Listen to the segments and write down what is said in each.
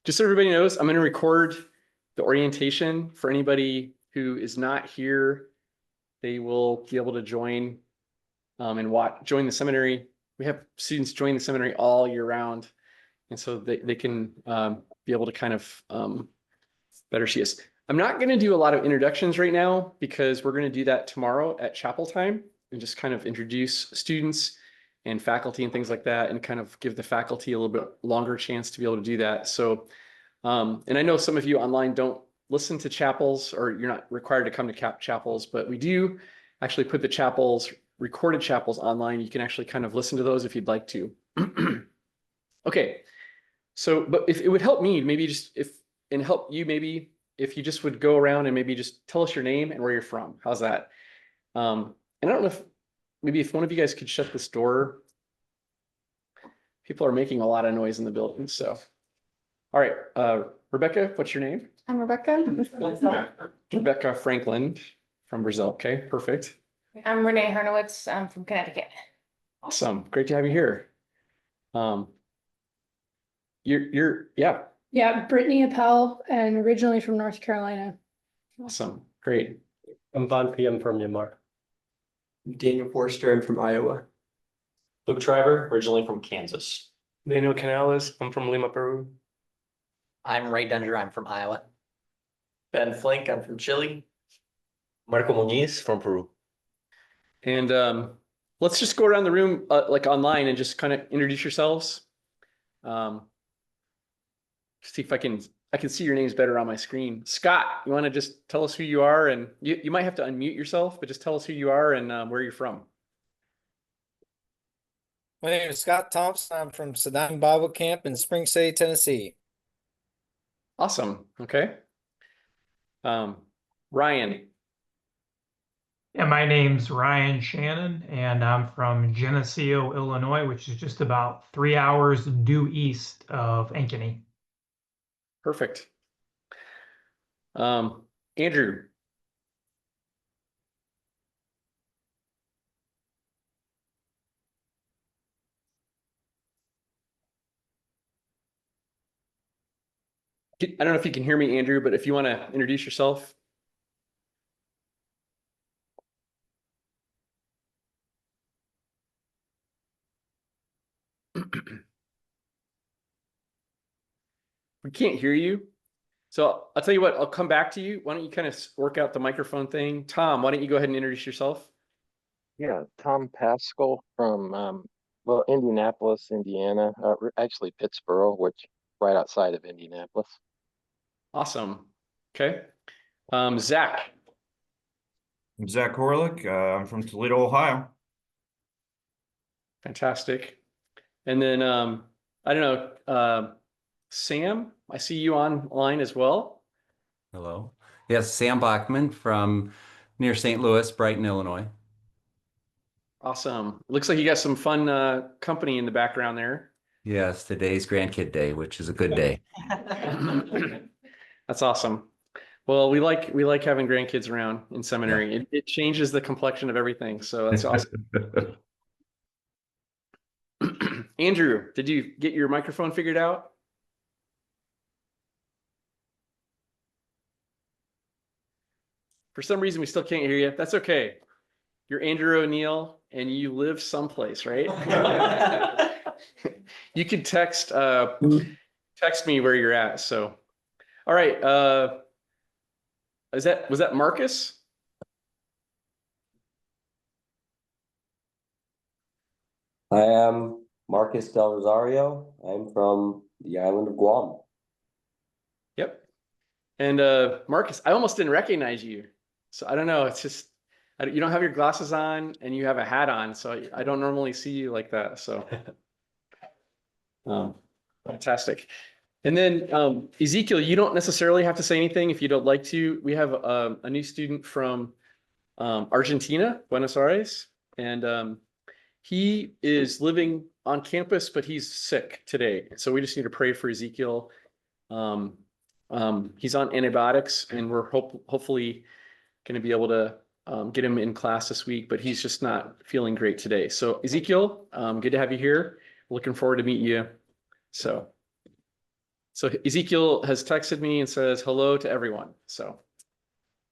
just so everybody knows, I'm going to record the orientation for anybody who is not here. They will be able to join and join the seminary. We have students join the seminary all year round. And so they can be able to kind of better see us. I'm not going to do a lot of introductions right now because we're going to do that tomorrow at chapel time and just kind of introduce students and faculty and things like that and kind of give the faculty a little bit longer chance to be able to do that. So, and I know some of you online don't listen to chapels or you're not required to come to chapels, but we do actually put the chapels, recorded chapels online. You can actually kind of listen to those if you'd like to. Okay. So, but if it would help me, maybe just and help you maybe if you just would go around and maybe just tell us your name and where you're from. How's that? And I don't know if maybe if one of you guys could shut this door. People are making a lot of noise in the building. So, all right, Rebecca, what's your name? I'm Rebecca. Rebecca Franklin from Brazil. Okay, perfect. I'm Renee Hernowitz. I'm from Connecticut. Awesome. Great to have you here. Yeah. Yeah, Brittany Appel, and originally from North Carolina. Awesome. Great. I'm Von P. from Myanmar. Daniel Forster, I'm from Iowa. Luke Driver, originally from Kansas. Daniel Canales, I'm from Lima, Peru. I'm Ray Dunger, I'm from Iowa. Ben Flink, I'm from Chile. Marco Muniz from Peru. And let's just go around the room like online and just kind of introduce yourselves. See if I can see your names better on my screen. Scott, you want to just tell us who you are, and you might have to unmute yourself, but just tell us who you are and where you're from. My name is Scott Thompson. I'm from Sedang Bible Camp in Spring City, Tennessee. Awesome. Okay. Ryan. Yeah, my name's Ryan Shannon, and I'm from Geneseo, Illinois, which is just about 3 hours due east of Ankeny. Perfect. Andrew. I don't know if you can hear me, Andrew, but if you want to introduce yourself. We can't hear you. So I'll tell you what, I'll come back to you. Why don't you kind of work out the microphone thing? Tom, why don't you go ahead and introduce yourself? Yeah, Tom Pascal from, Indianapolis, Indiana, actually Pittsburgh, which right outside of Indianapolis. Awesome. Okay. Zach. I'm Zach Horlick. I'm from Toledo, Ohio. Fantastic. And then, I don't know, Sam, I see you online as well. Hello. Yes, Sam Bachman from near St. Louis, Brighton, Illinois. Awesome. Looks like you got some fun company in the background there. Yes, today's grandkid day, which is a good day. That's awesome. Well, we like having grandkids around in seminary. It changes the complexion of everything. So that's awesome. Andrew, did you get your microphone figured out? For some reason, we still can't hear you. That's okay. You're Andrew O'Neill and you live someplace, right? You could text me where you're at. So, all right. Was that Marcus? I am Marcus Del Rosario. I'm from the island of Guam. Yep. And Marcus, I almost didn't recognize you. So I don't know. It's just, you don't have your glasses on and you have a hat on. So I don't normally see you like that. So fantastic. And then Ezekiel, you don't necessarily have to say anything if you don't like to. We have a new student from Argentina, Buenos Aires, and he is living on campus, but he's sick today. So we just need to pray for Ezekiel. He's on antibiotics, and we're hopefully going to be able to get him in class this week, but he's just not feeling great today. So Ezekiel, good to have you here. Looking forward to meet you. So So Ezekiel has texted me and says hello to everyone. So,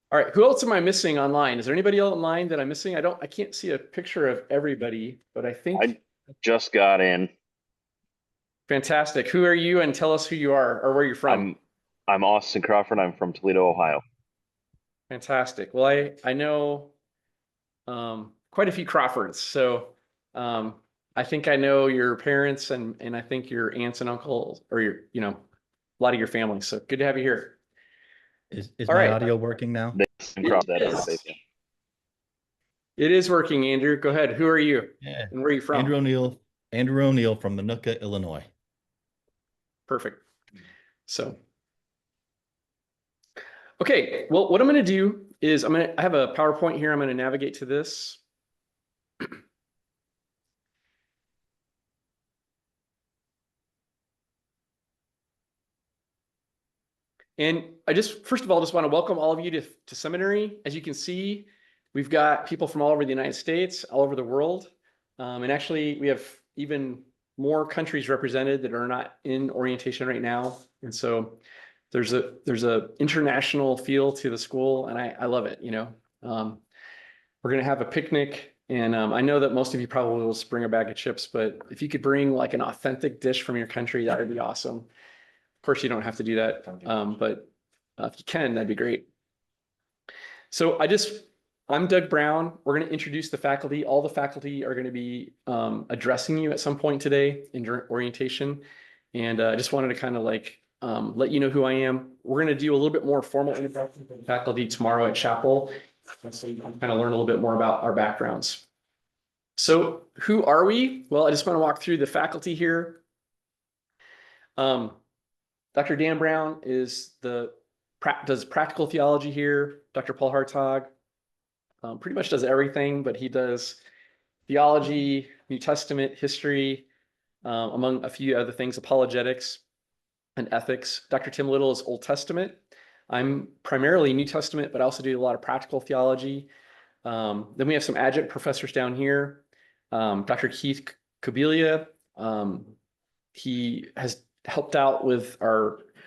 all right, who else am I missing online? Is there anybody else online that I'm missing? I can't see a picture of everybody, but I think I just got in. fantastic. Who are you? And tell us who you are or where you're from. I'm Austin Crawford. I'm from Toledo, Ohio. Fantastic. Well, I know quite a few Crawfords, so I think I know your parents and I think your aunts and uncles or your a lot of your family. So good to have you here. Is All my right. audio working now? It is working, Andrew. Go ahead. Who are you? Yeah. And where are you from? Andrew O'Neill from Minooka, Illinois. Perfect. So, okay. Well, what I'm going to do is I have a PowerPoint here. I'm going to navigate to this. And I first of all, just want to welcome all of you to seminary. As you can see, we've got people from all over the United States, all over the world. And actually, we have even more countries represented that are not in orientation right now. And so there's a international feel to the school, and I love it. We're going to have a picnic, and I know that most of you probably will just bring a bag of chips, but if you could bring like an authentic dish from your country, that would be awesome. Of course, you don't have to do that, but if you can, that'd be great. So I'm Doug Brown. We're going to introduce the faculty. All the faculty are going to be addressing you at some point today in orientation. And I just wanted to kind of like let you know who I am. We're going to do a little bit more formal introduction to the faculty tomorrow at chapel. So you can kind of learn a little bit more about our backgrounds. So who are we? Well, I just want to walk through the faculty here. Dr. Dan Brown does practical theology here. Dr. Paul Hartog pretty much does everything, but he does theology, New Testament, history, among a few other things, apologetics and ethics. Dr. Tim Little is Old Testament. I'm primarily New Testament, but I also do a lot of practical theology. Then we have some adjunct professors down here. Dr. Keith Kobelia, he has helped out with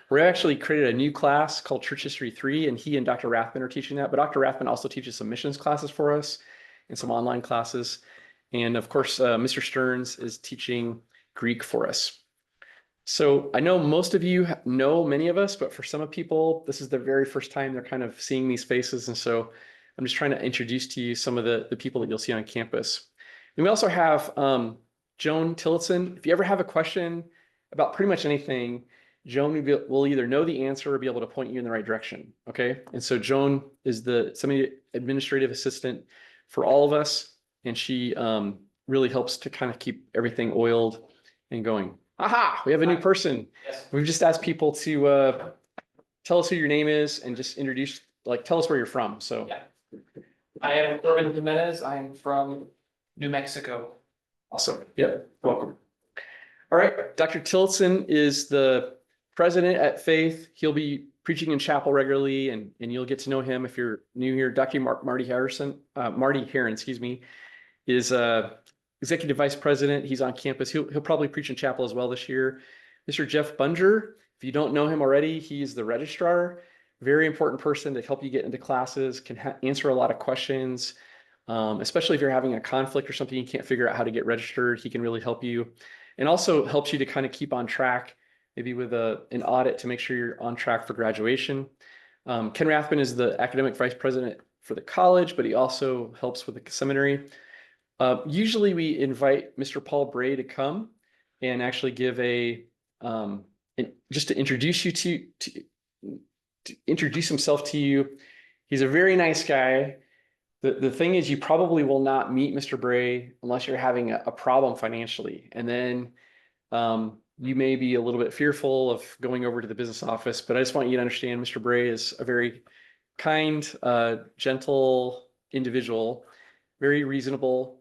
we actually created a new class called Church History 3, and he and Dr. Rathman are teaching that. But Dr. Rathman also teaches some missions classes for us and some online classes. And of course, Mr. Stearns is teaching Greek for us. So I know most of you know many of us, but for some people, this is the very first time they're kind of seeing these faces. And so I'm just trying to introduce to you some of the people that you'll see on campus. And we also have Joan Tillotson. If you ever have a question about pretty much anything, Joan will either know the answer or be able to point you in the right direction. Okay. And so Joan is the administrative assistant for all of us. And she really helps to kind of keep everything oiled and going. Aha, we have a new person. Yes. We've just asked people to tell us who your name is and just tell us where you're from. So yeah. I am Corbin Jimenez. I'm from New Mexico. Awesome. Yep. Welcome. All right. Dr. Tillotson is the president at Faith. He'll be preaching in chapel regularly, and you'll get to know him if you're new here. Dr. Marty Heron, excuse me, is executive vice president. He's on campus. He'll probably preach in chapel as well this year. Mr. Jeff Bunger, if you don't know him already, he's the registrar. Very important person to help you get into classes, can answer a lot of questions, especially if you're having a conflict or something you can't figure out how to get registered. He can really help you, and also helps you to kind of keep on track, maybe with an audit to make sure you're on track for graduation. Ken Rathman is the academic vice president for the college, but he also helps with the seminary. Usually we invite Mr. Paul Bray to come and actually give just to introduce you to introduce himself to you. He's a very nice guy. The thing is, you probably will not meet Mr. Bray unless you're having a problem financially. And then you may be a little bit fearful of going over to the business office, but I just want you to understand Mr. Bray is a very kind, gentle individual, very reasonable.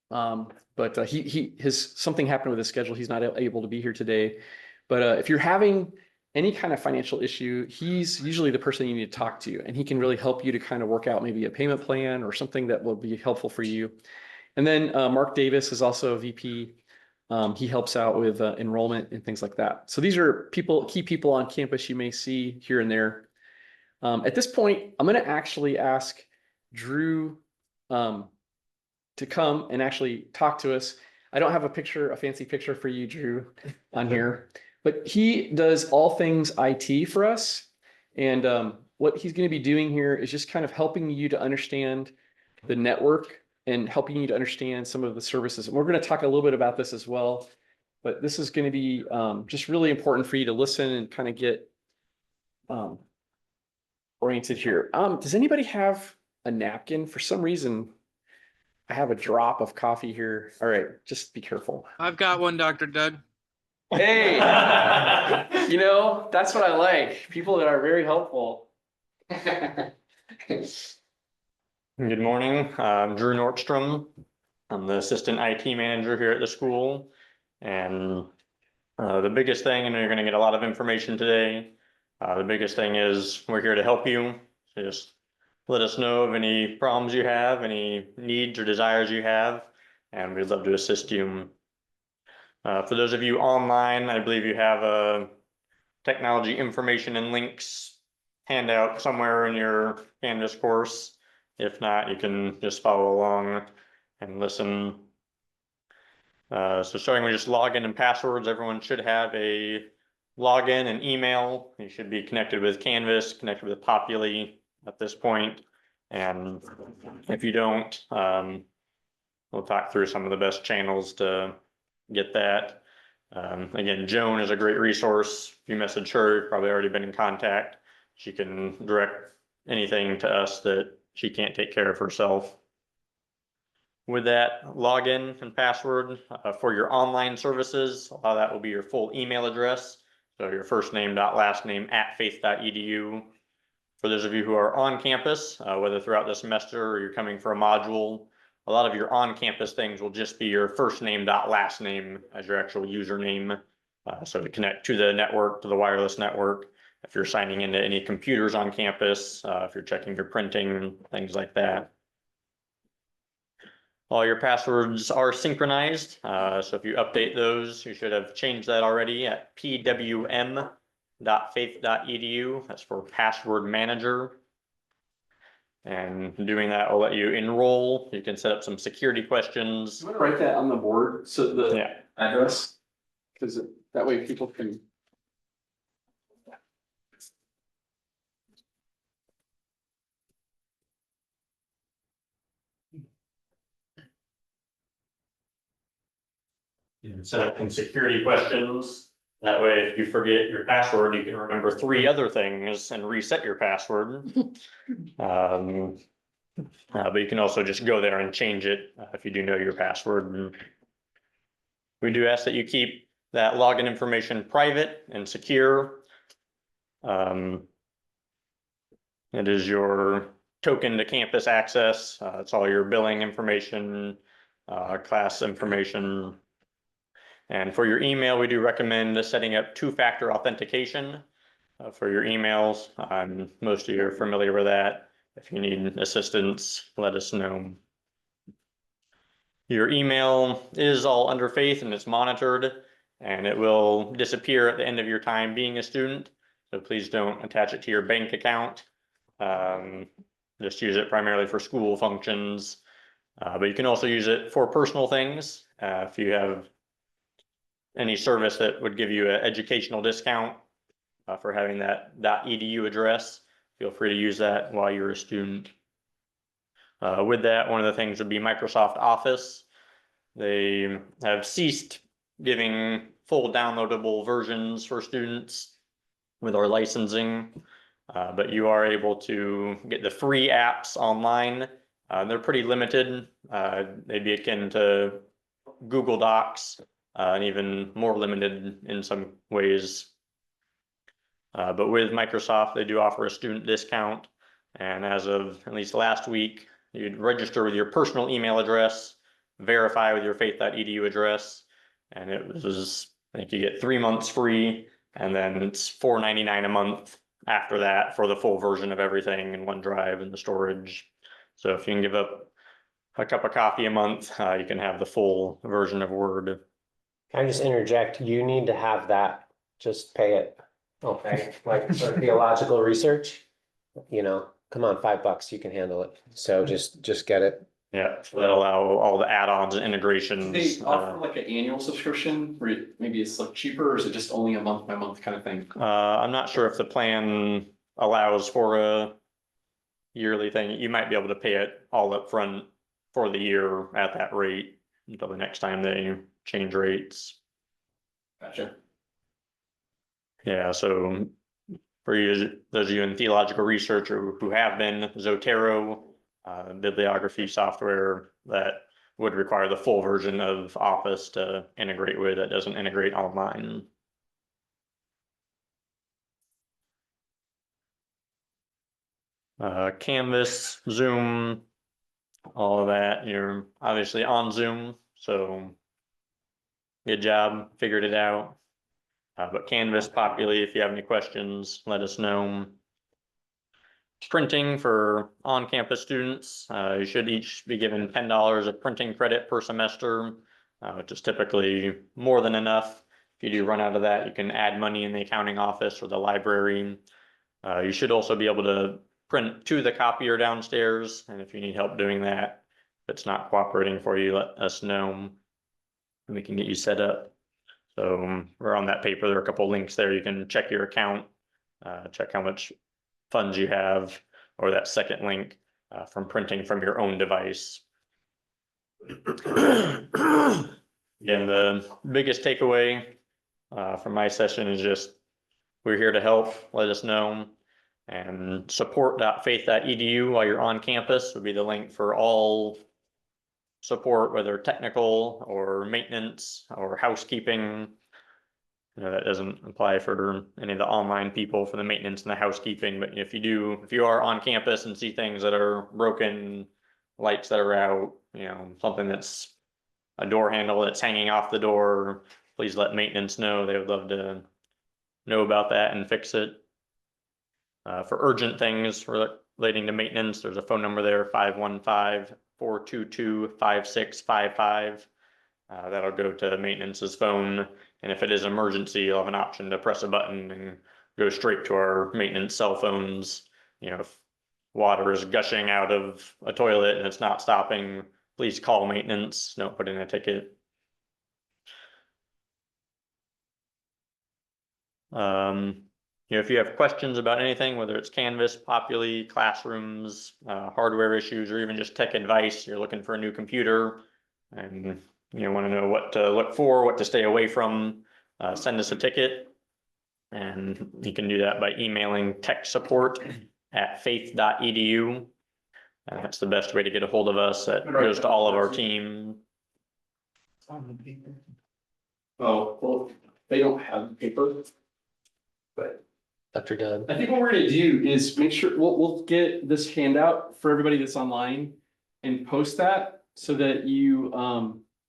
But something happened with his schedule. He's not able to be here today. But if you're having any kind of financial issue, he's usually the person you need to talk to, and he can really help you to kind of work out maybe a payment plan or something that will be helpful for you. And then Mark Davis is also a VP He helps out with enrollment and things like that. So these are key people on campus you may see here and there. At this point, I'm going to actually ask Drew to come and actually talk to us. I don't have a fancy picture for you, Drew, on here, but he does all things IT for us. And what he's going to be doing here is just kind of helping you to understand the network and helping you to understand some of the services. And we're going to talk a little bit about this as well, but this is going to be just really important for you to listen and kind of get oriented here. Does anybody have a napkin? For some reason, I have a drop of coffee here. All right, just be careful. I've got one, Dr. Doug. Hey, that's what I like. People that are very helpful. Good morning, I'm Drew Nordstrom. I'm the assistant IT manager here at the school. And the biggest thing, and you're going to get a lot of information today, the biggest thing is we're here to help you. So just let us know of any problems you have, any needs or desires you have, and we'd love to assist you. For those of you online, I believe you have a technology information and links handout somewhere in your Canvas course. If not, you can just follow along and listen. So starting with just login and passwords, everyone should have a login and email. You should be connected with Canvas, connected with Populi at this point. And if you don't, we'll talk through some of the best channels to get that. Again, Joan is a great resource. If you message her, you've probably already been in contact. She can direct anything to us that she can't take care of herself. With that login and password for your online services, that will be your full email address. So your first name dot last name @faith.edu. For those of you who are on campus, whether throughout the semester or you're coming for a module, a lot of your on-campus things will just be your first name dot last name as your actual username. So to connect to the network, to the wireless network, if you're signing into any computers on campus, if you're checking your printing, things like that. All your passwords are synchronized, so if you update those, you should have changed that already at pwm.faith.edu. That's for password manager. And doing that will let you enroll. You can set up some security questions. I'm gonna write that on the board, so the address, because that way people can. You can set up some security questions. That way, if you forget your password, you can remember 3 other things and reset your password. But you can also just go there and change it if you do know your password. We do ask that you keep that login information private and secure. It is your token to campus access. It's all your billing information, class information. And for your email, we do recommend setting up 2-factor authentication for your emails. Most of you are familiar with that. If you need assistance, let us know. Your email is all under Faith and it's monitored, and it will disappear at the end of your time being a student. So please don't attach it to your bank account. Just use it primarily for school functions. But you can also use it for personal things. If you have any service that would give you an educational discount for having that .edu address, feel free to use that while you're a student. With that, one of the things would be Microsoft Office. They have ceased giving full downloadable versions for students with our licensing, but you are able to get the free apps online. They're pretty limited. They'd be akin to Google Docs, and even more limited in some ways. But with Microsoft, they do offer a student discount. And as of at least last week, you'd register with your personal email address, verify with your faith.edu address, and it was, I think you get 3 months free, and then it's $4.99 a month after that for the full version of everything in OneDrive and the storage. So if you can give up a cup of coffee a month, you can have the full version of Word. Can I just interject? You need to have that, just pay it. Okay, like for theological research, you know, come on, $5, you can handle it. So just get it. Yeah, so that allow all the add-ons and Do integrations. they offer like an annual subscription where maybe it's like cheaper, or is it just only a month by month kind of thing? I'm not sure if the plan allows for a yearly thing. You might be able to pay it all up front for the year at that rate until the next time they change rates. Gotcha. Yeah, so for you, those of you in theological research or who have been, Zotero, bibliography software that would require the full version of Office to integrate with, that doesn't integrate online. Canvas, Zoom, all of that, you're obviously on Zoom, so good job, figured it out. But Canvas popularly, if you have any questions, let us know. Printing for on-campus students, you should each be given $10 of printing credit per semester, which is typically more than enough. If you do run out of that, you can add money in the accounting office or the library. You should also be able to print to the copier downstairs, and if you need help doing that, if it's not cooperating for you, let us know, and we can get you set up. So we're on that paper, there are a couple links there, you can check your account, check how much funds you have, or that second link from printing from your own device. Again, the biggest takeaway from my session is just, we're here to help, let us know. And support.faith.edu while you're on campus would be the link for all support, whether technical or maintenance or housekeeping. You know, that doesn't apply for any of the online people for the maintenance and the housekeeping, but if you are on campus and see things that are broken, lights that are out, you know, something that's a door handle that's hanging off the door, please let maintenance know. They would love to know about that and fix it. For urgent things relating to maintenance, there's a phone number there, 515-422-5655. That'll go to maintenance's phone. And if it is emergency, you'll have an option to press a button and go straight to our maintenance cell phones. You know, if water is gushing out of a toilet and it's not stopping, please call maintenance, don't put in a ticket. You know, if you have questions about anything, whether it's Canvas, Populi, classrooms, hardware issues, or even just tech advice, you're looking for a new computer and you want to know what to look for, what to stay away from, send us a ticket. And you can do that by emailing techsupport@faith.edu. And that's the best way to get a hold of us. That goes to all of our team. Oh, well, they don't have paper. But Dr. Dunn. I think what we're gonna do is make sure, we'll get this handout for everybody that's online and post that so that you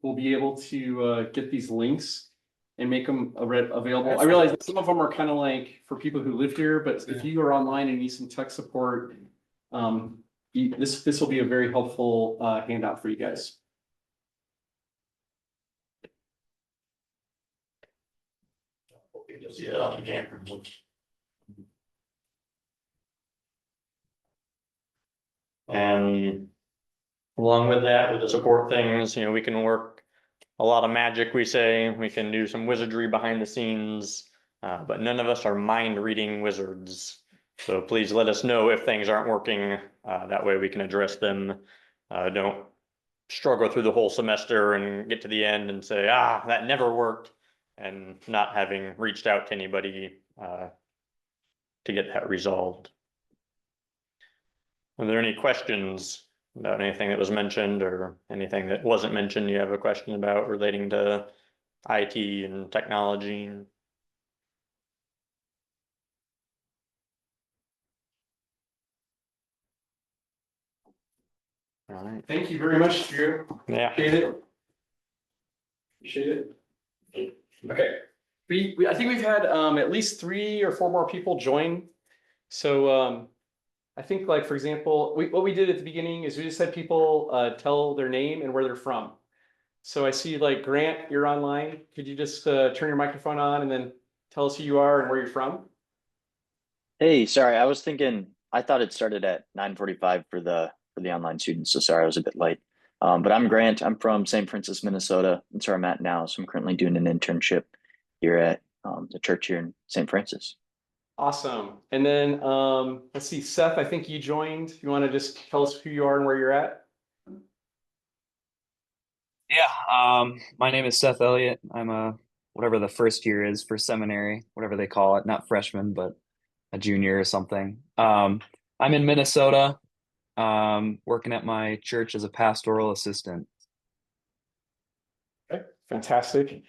will be able to get these links and make them available. I realize that some of them are kind of like for people who live here, but if you are online and need some tech support, this will be a very helpful handout for you guys. And along with that, with the support things, you know, we can work a lot of magic, we say, we can do some wizardry behind the scenes, but none of us are mind reading wizards. So please let us know if things aren't working. That way we can address them. Don't struggle through the whole semester and get to the end and say, that never worked, and not having reached out to anybody to get that resolved. Are there any questions about anything that was mentioned or anything that wasn't mentioned you have a question about relating to IT and technology? All right. Thank you very much, Drew. Yeah. Appreciate it. Okay. I think we've had at least 3 or 4 more people join. So I think, like, for example, what we did at the beginning is we just had people tell their name and where they're from. So I see like Grant, you're online. Could you just turn your microphone on and then tell us who you are and where you're from? Hey, sorry, I was thinking, I thought it started at 9:45 for the online students, so sorry I was a bit late. But I'm Grant, I'm from St. Francis, Minnesota. That's where I'm at now. So I'm currently doing an internship here at the church here in St. Francis. Awesome. And then let's see, Seth, I think you joined. You want to just tell us who you are and where you're at? Yeah, my name is Seth Elliott. I'm a whatever the first year is for seminary, whatever they call it, not freshman, but a junior or something. I'm in Minnesota, working at my church as a pastoral assistant. Okay, fantastic.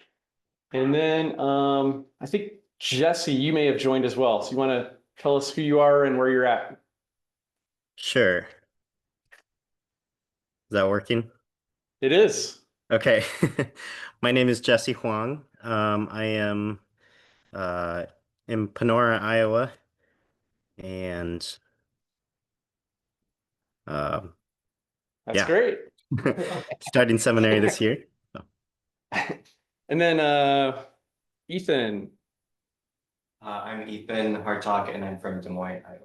And then I think Jesse, you may have joined as well. So you want to tell us who you are and where you're at? Sure. Is that working? It is. Okay. My name is Jesse Huang. I am in Panora, Iowa, and That's yeah. great. Starting seminary this year. So. And then Ethan. I'm Ethan Hartog, and I'm from Des Moines, Iowa.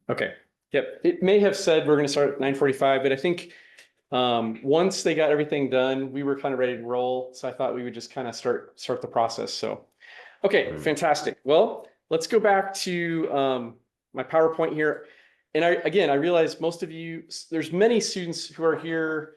Okay. Yep. It may have said we're going to start at 9:45, but I think once they got everything done, we were kind of ready to roll. So I thought we would just kind of start the process. So, okay, fantastic. Well, let's go back to my PowerPoint here. And I realize most of you, there's many students who are here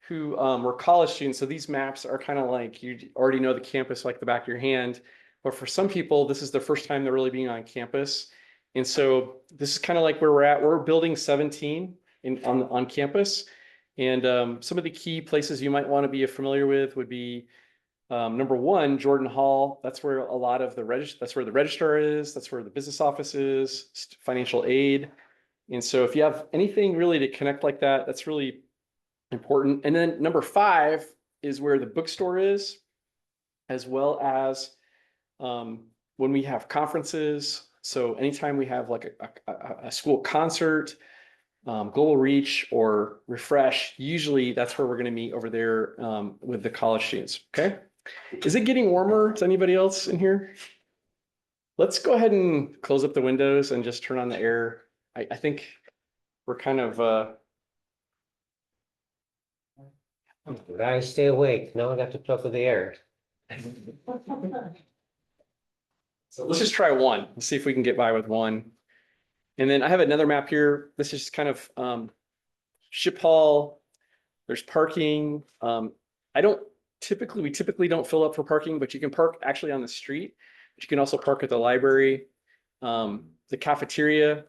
who were college students. So these maps are kind of like, you already know the campus like the back of your hand. But for some people, this is the first time they're really being on campus. And so this is kind of like where we're at. We're building 17 on campus. And some of the key places you might want to be familiar with would be number one, Jordan Hall. That's where a lot of that's where the registrar is. That's where the business office is, financial aid. And so if you have anything really to connect like that, that's really important. And then number 5 is where the bookstore is, as well as when we have conferences. So anytime we have like a school concert, Global Reach or Refresh, usually that's where we're going to meet over there with the college students. Okay. Is it getting warmer to anybody else in here? Let's go ahead and close up the windows and just turn on the air. I think we're kind of Guys, stay awake. Now I got to plug with the air. So let's just try one. Let's see if we can get by with one. And then I have another map here. This is kind of Ship Hall. There's parking. We typically don't fill up for parking, but you can park actually on the street. But you can also park at the library, the cafeteria.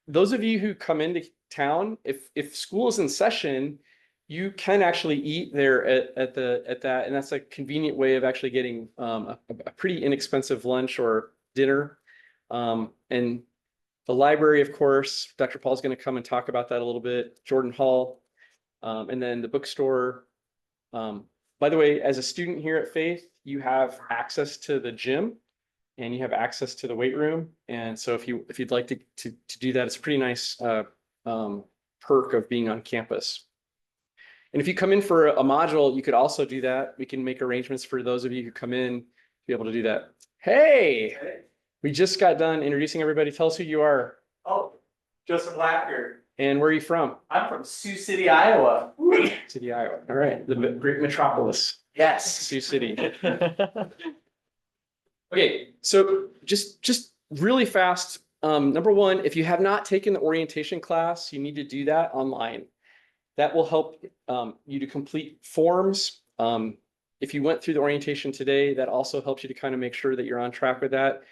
Those of you who come into town, if school is in session, you can actually eat there at that, and that's a convenient way of actually getting a pretty inexpensive lunch or dinner. And the library, of course, Dr. Paul's going to come and talk about that a little bit. Jordan Hall, and then the bookstore. By the way, as a student here at Faith, you have access to the gym, and you have access to the weight room. And so if you'd like to do that, it's a pretty nice perk of being on campus. And if you come in for a module, you could also do that. We can make arrangements for those of you who come in to be able to do that. Hey, we just got done introducing everybody. Tell us who you are. Oh, Joseph Lacker. And where are you from? I'm from Sioux City, Iowa. City, Iowa. All right, the great metropolis. Yes. Sioux City. Okay, so just really fast. Number one, if you have not taken the orientation class, you need to do that online. That will help you to complete forms. If you went through the orientation today, that also helps you to kind of make sure that you're on track with that.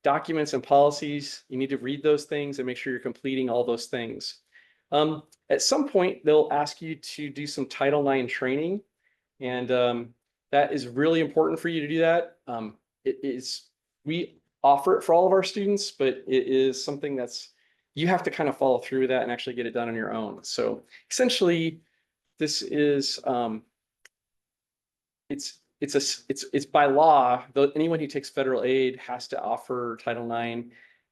Documents and policies, you need to read those things and make sure you're completing all those things. At some point, they'll ask you to do some Title IX training, and that is really important for you to do that. We offer it for all of our students, but it is something that's you have to kind of follow through with that and actually get it done on your own. So essentially, this is it's by law. Though anyone who takes federal aid has to offer Title IX,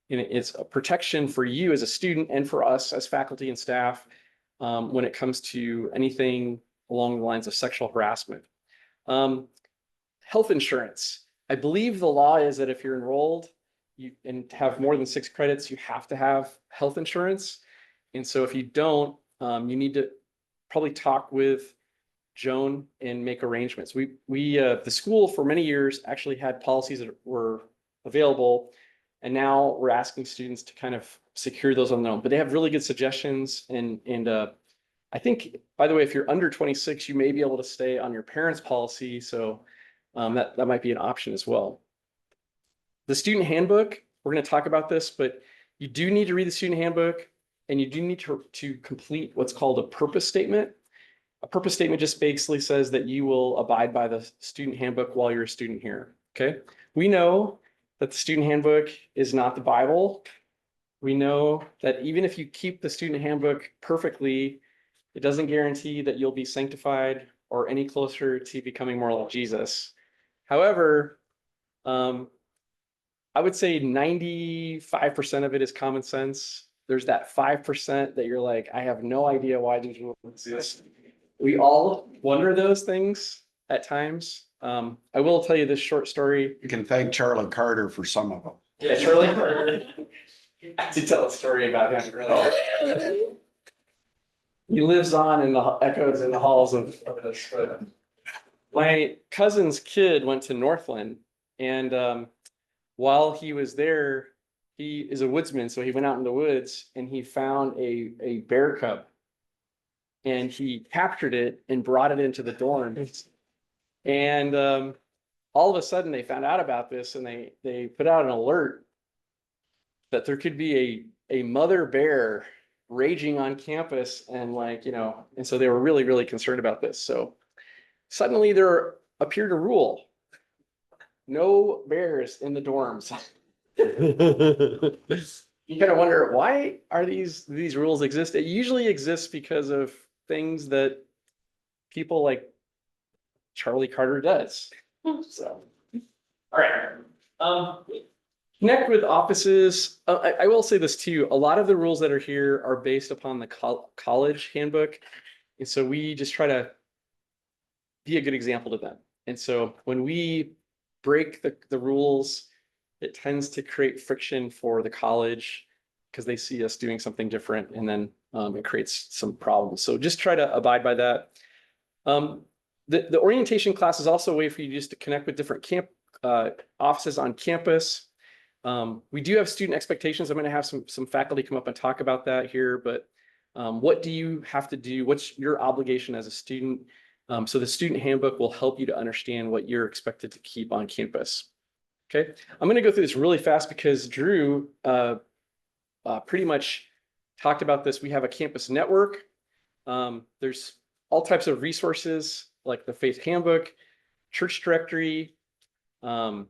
and it's a protection for you as a student and for us as faculty and staff when it comes to anything along the lines of sexual harassment. Health insurance. I believe the law is that if you're enrolled and have more than 6 credits, you have to have health insurance. And so if you don't, you need to probably talk with Joan and make arrangements. The school for many years actually had policies that were available, and now we're asking students to kind of secure those on their own. But they have really good suggestions, and I think, by the way, if you're under 26, you may be able to stay on your parents' policy, so that might be an option as well. The student handbook, we're going to talk about this, but you do need to read the student handbook, and you do need to complete what's called a purpose statement. A purpose statement just basically says that you will abide by the student handbook while you're a student here. Okay. We know that the student handbook is not the Bible. We know that even if you keep the student handbook perfectly, it doesn't guarantee that you'll be sanctified or any closer to becoming more like Jesus. However, I would say 95% of it is common sense. There's that 5% that you're like, I have no idea why these rules exist. We all wonder those things at times. I will tell you this short story. You can thank Charlie Carter for some of them. Yeah, Charlie Carter. I did tell a story about him earlier. He lives on in the echoes in the halls of this. But my cousin's kid went to Northland, and while he was there, he is a woodsman, so he went out in the woods and he found a bear cub. And he captured it and brought it into the dorm. And all of a sudden they found out about this, and they put out an alert that there could be a mother bear raging on campus, and and so they were really, really concerned about this. So suddenly there appeared a rule: no bears in the dorms. You kind of wonder, why are these rules exist? It usually exists because of things that people like Charlie Carter does. So, all right. Connect with offices. I will say this too. A lot of the rules that are here are based upon the college handbook. And so we just try to be a good example to them. And so when we break the rules, it tends to create friction for the college because they see us doing something different, and then it creates some problems. So just try to abide by that. The orientation class is also a way for you just to connect with different offices on campus. We do have student expectations. I'm going to have some faculty come up and talk about that here, but what do you have to do? What's your obligation as a student? So the student handbook will help you to understand what you're expected to keep on campus. Okay, I'm going to go through this really fast because Drew pretty much talked about this. We have a campus network. There's all types of resources like the Faith Handbook, Church Directory. I'm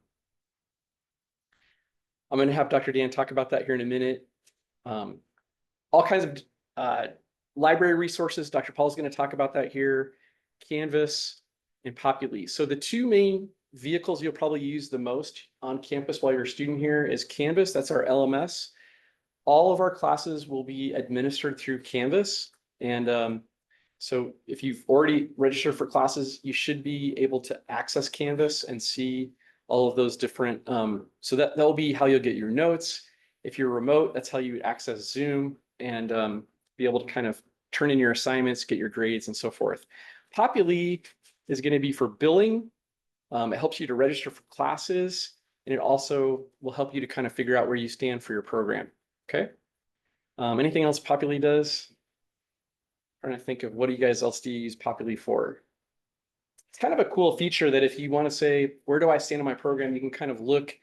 going to have Dr. Dan talk about that here in a minute. All kinds of library resources. Dr. Paul is going to talk about that here. Canvas and Populi. So the two main vehicles you'll probably use the most on campus while you're a student here is Canvas. That's our LMS. All of our classes will be administered through Canvas. And so if you've already registered for classes, you should be able to access Canvas and see all of those different, so that'll be how you'll get your notes. If you're remote, that's how you access Zoom and be able to kind of turn in your assignments, get your grades and so forth. Populi is going to be for billing. It helps you to register for classes, and it also will help you to kind of figure out where you stand for your program. Okay. Anything else Populi does? I'm trying to think of what do you guys else do you use Populi for? It's kind of a cool feature that if you want to say, where do I stand in my program? You can kind of look,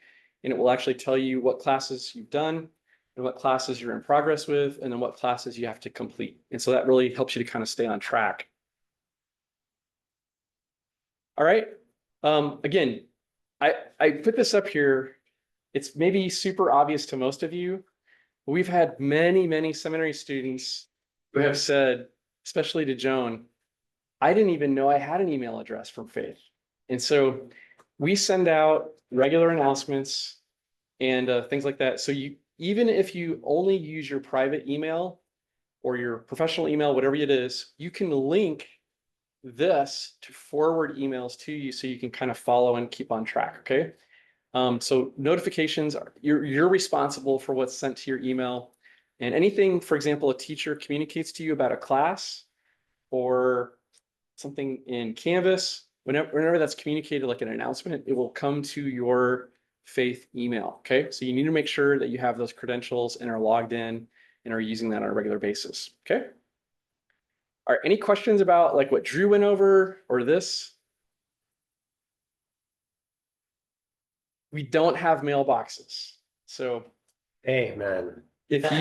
and it will actually tell you what classes you've done and what classes you're in progress with, and then what classes you have to complete. And so that really helps you to kind of stay on track. All right. Again, I put this up here. It's maybe super obvious to most of you. We've had many, many seminary students who have said, especially to Joan, I didn't even know I had an email address from Faith. And so we send out regular announcements and things like that. So even if you only use your private email or your professional email, whatever it is, you can link this to forward emails to you so you can kind of follow and keep on track, okay? So notifications are, you're responsible for what's sent to your email. And anything, for example, a teacher communicates to you about a class or something in Canvas, whenever that's communicated like an announcement, it will come to your Faith email, okay? So you need to make sure that you have those credentials and are logged in and are using that on a regular basis, okay? All right, any questions about like what Drew went over or this? We don't have mailboxes. So Hey, man. if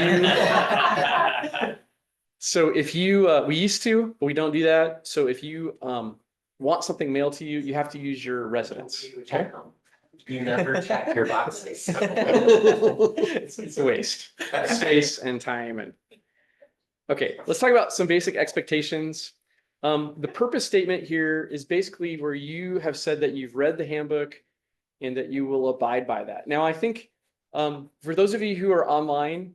you we used to, but we don't do that. So if you want something mailed to you, you have to use your residence. Okay? You never check your boxes. It's a waste of space and time. And okay, let's talk about some basic expectations. The purpose statement here is basically where you have said that you've read the handbook and that you will abide by that. Now, I think for those of you who are online,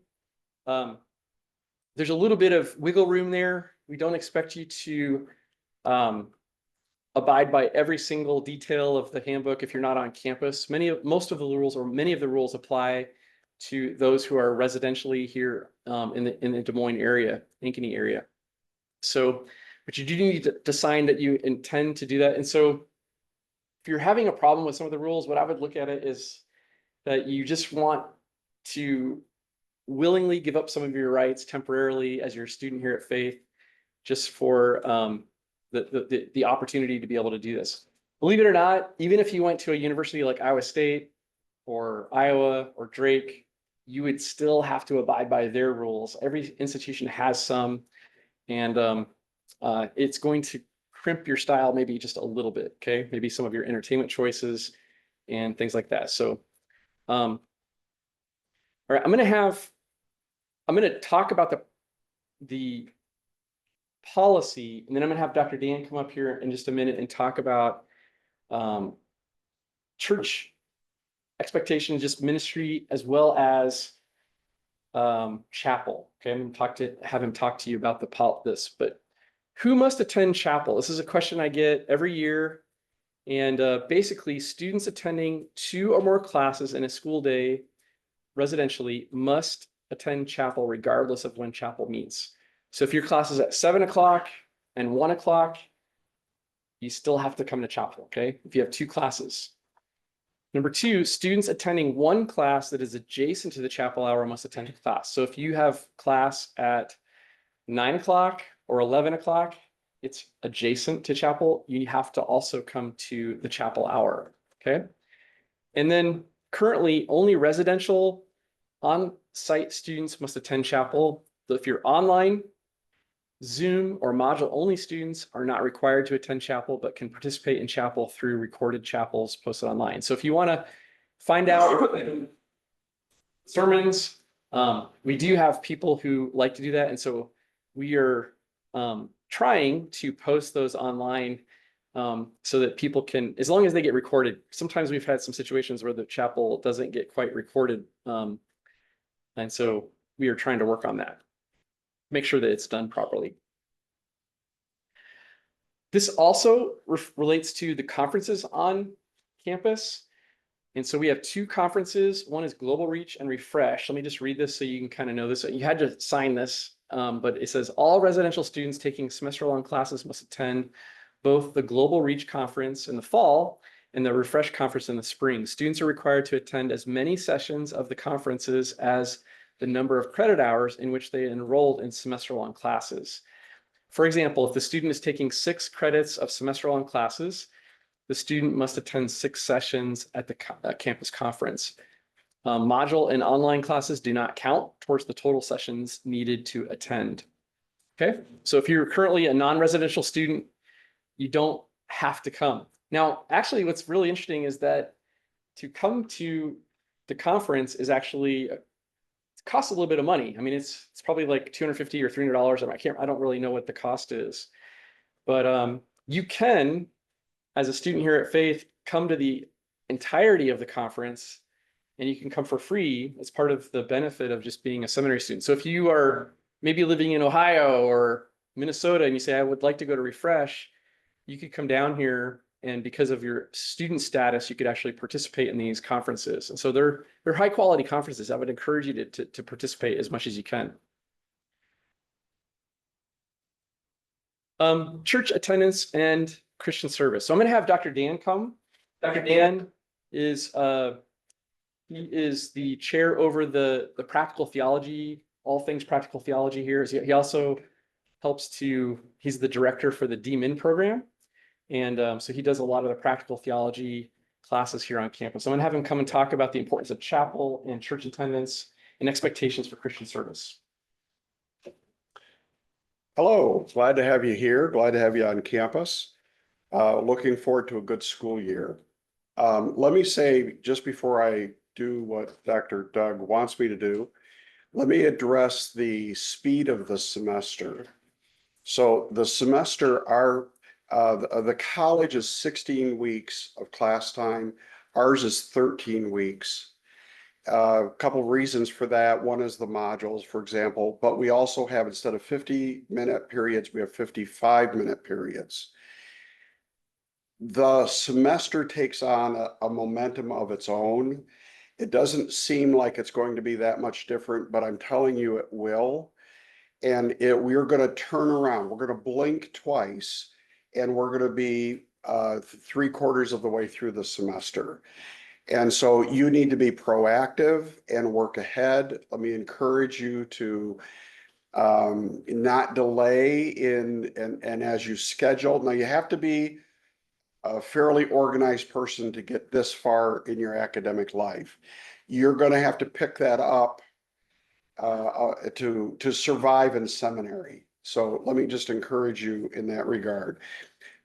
there's a little bit of wiggle room there. We don't expect you to abide by every single detail of the handbook if you're not on campus. Most of the rules or many of the rules apply to those who are residentially here in the Des Moines area, Ankeny area. So, but you do need to sign that you intend to do that. And so if you're having a problem with some of the rules, what I would look at it is that you just want to willingly give up some of your rights temporarily as your student here at Faith, just for the opportunity to be able to do this. Believe it or not, even if you went to a university like Iowa State or Iowa or Drake, you would still have to abide by their rules. Every institution has some, and it's going to crimp your style maybe just a little bit, okay? Maybe some of your entertainment choices and things like that. So, all right, I'm going to talk about the policy, and then I'm going to have Dr. Dan come up here in just a minute and talk about church expectations, just ministry, as well as chapel. Okay, I'm going to have him talk to you about this. But who must attend chapel? This is a question I get every year, and basically, students attending 2 or more classes in a school day residentially must attend chapel regardless of when chapel meets. So if your class is at 7 o'clock and 1 o'clock, you still have to come to chapel, okay? If you have 2 classes. Number 2, students attending 1 class that is adjacent to the chapel hour must attend class. So if you have class at 9 o'clock or 11 o'clock, it's adjacent to chapel, you have to also come to the chapel hour, okay? And then currently only residential on-site students must attend chapel. So if you're online, Zoom or module only students are not required to attend chapel, but can participate in chapel through recorded chapels posted online. So if you want to find out sermons, we do have people who like to do that. And so we are trying to post those online so that people can, as long as they get recorded. Sometimes we've had some situations where the chapel doesn't get quite recorded. And so we are trying to work on that. Make sure that it's done properly. This also relates to the conferences on campus. And so we have 2 conferences. One is Global Reach and Refresh. Let me just read this so you can kind of know this. You had to sign this, but it says all residential students taking semester-long classes must attend both the Global Reach conference in the fall and the Refresh conference in the spring. Students are required to attend as many sessions of the conferences as the number of credit hours in which they enrolled in semester-long classes. For example, if the student is taking 6 credits of semester-long classes, the student must attend 6 sessions at the campus conference. Module and online classes do not count towards the total sessions needed to attend. Okay, so if you're currently a non-residential student, you don't have to come. Now, actually, what's really interesting is that to come to the conference is actually costs a little bit of money. I mean, it's probably like $250 or $300. I don't really know what the cost is, but you can, as a student here at Faith, come to the entirety of the conference, and you can come for free as part of the benefit of just being a seminary student. So if you are maybe living in Ohio or Minnesota and you say, I would like to go to Refresh, you could come down here and because of your student status, you could actually participate in these conferences. And so they're high quality conferences. I would encourage you to participate as much as you can. Church attendance and Christian service. So I'm going to have Dr. Dan come. Dr. Dan is he is the chair over the practical theology, all things practical theology here. He also helps he's the director for the DMin program. And so he does a lot of the practical theology classes here on campus. I'm going to have him come and talk about the importance of chapel and church attendance and expectations for Christian service. Hello, glad to have you here. Glad to have you on campus. Looking forward to a good school year. Let me say, just before I do what Dr. Doug wants me to do, let me address the speed of the semester. So the semester, the college is 16 weeks of class time. Ours is 13 weeks. A couple of reasons for that. One is the modules, for example, but we also have, instead of 50-minute periods, we have 55-minute periods. The semester takes on a momentum of its own. It doesn't seem like it's going to be that much different, but I'm telling you it will. And we're going to turn around. We're going to blink twice, and we're going to be 3/4 of the way through the semester. And so you need to be proactive and work ahead. Let me encourage you to not delay and as you schedule. Now you have to be a fairly organized person to get this far in your academic life. You're going to have to pick that up to survive in seminary. So let me just encourage you in that regard.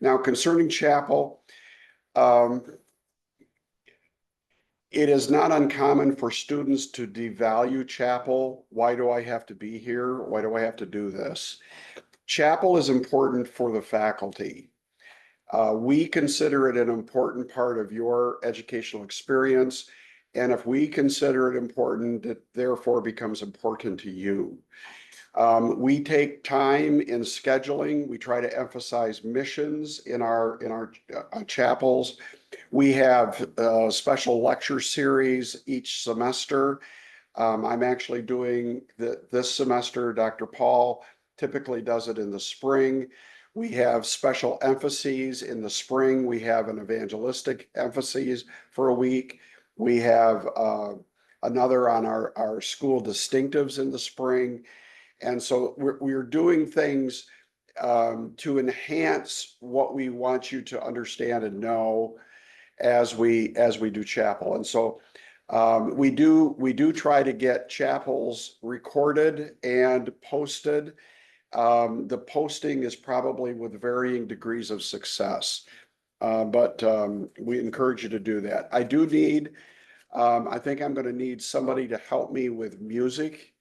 Now, concerning chapel, it is not uncommon for students to devalue chapel. Why do I have to be here? Why do I have to do this? Chapel is important for the faculty. We consider it an important part of your educational experience. And if we consider it important, it therefore becomes important to you. We take time in scheduling. We try to emphasize missions in our chapels. We have a special lecture series each semester. I'm actually doing this semester. Dr. Paul typically does it in the spring. We have special emphases in the spring. We have an evangelistic emphasis for a week. We have another on our school distinctives in the spring. And so we're doing things to enhance what we want you to understand and know as we do chapel. And so we do try to get chapels recorded and posted. The posting is probably with varying degrees of success, but we encourage you to do that. I do need, I think I'm going to need somebody to help me with music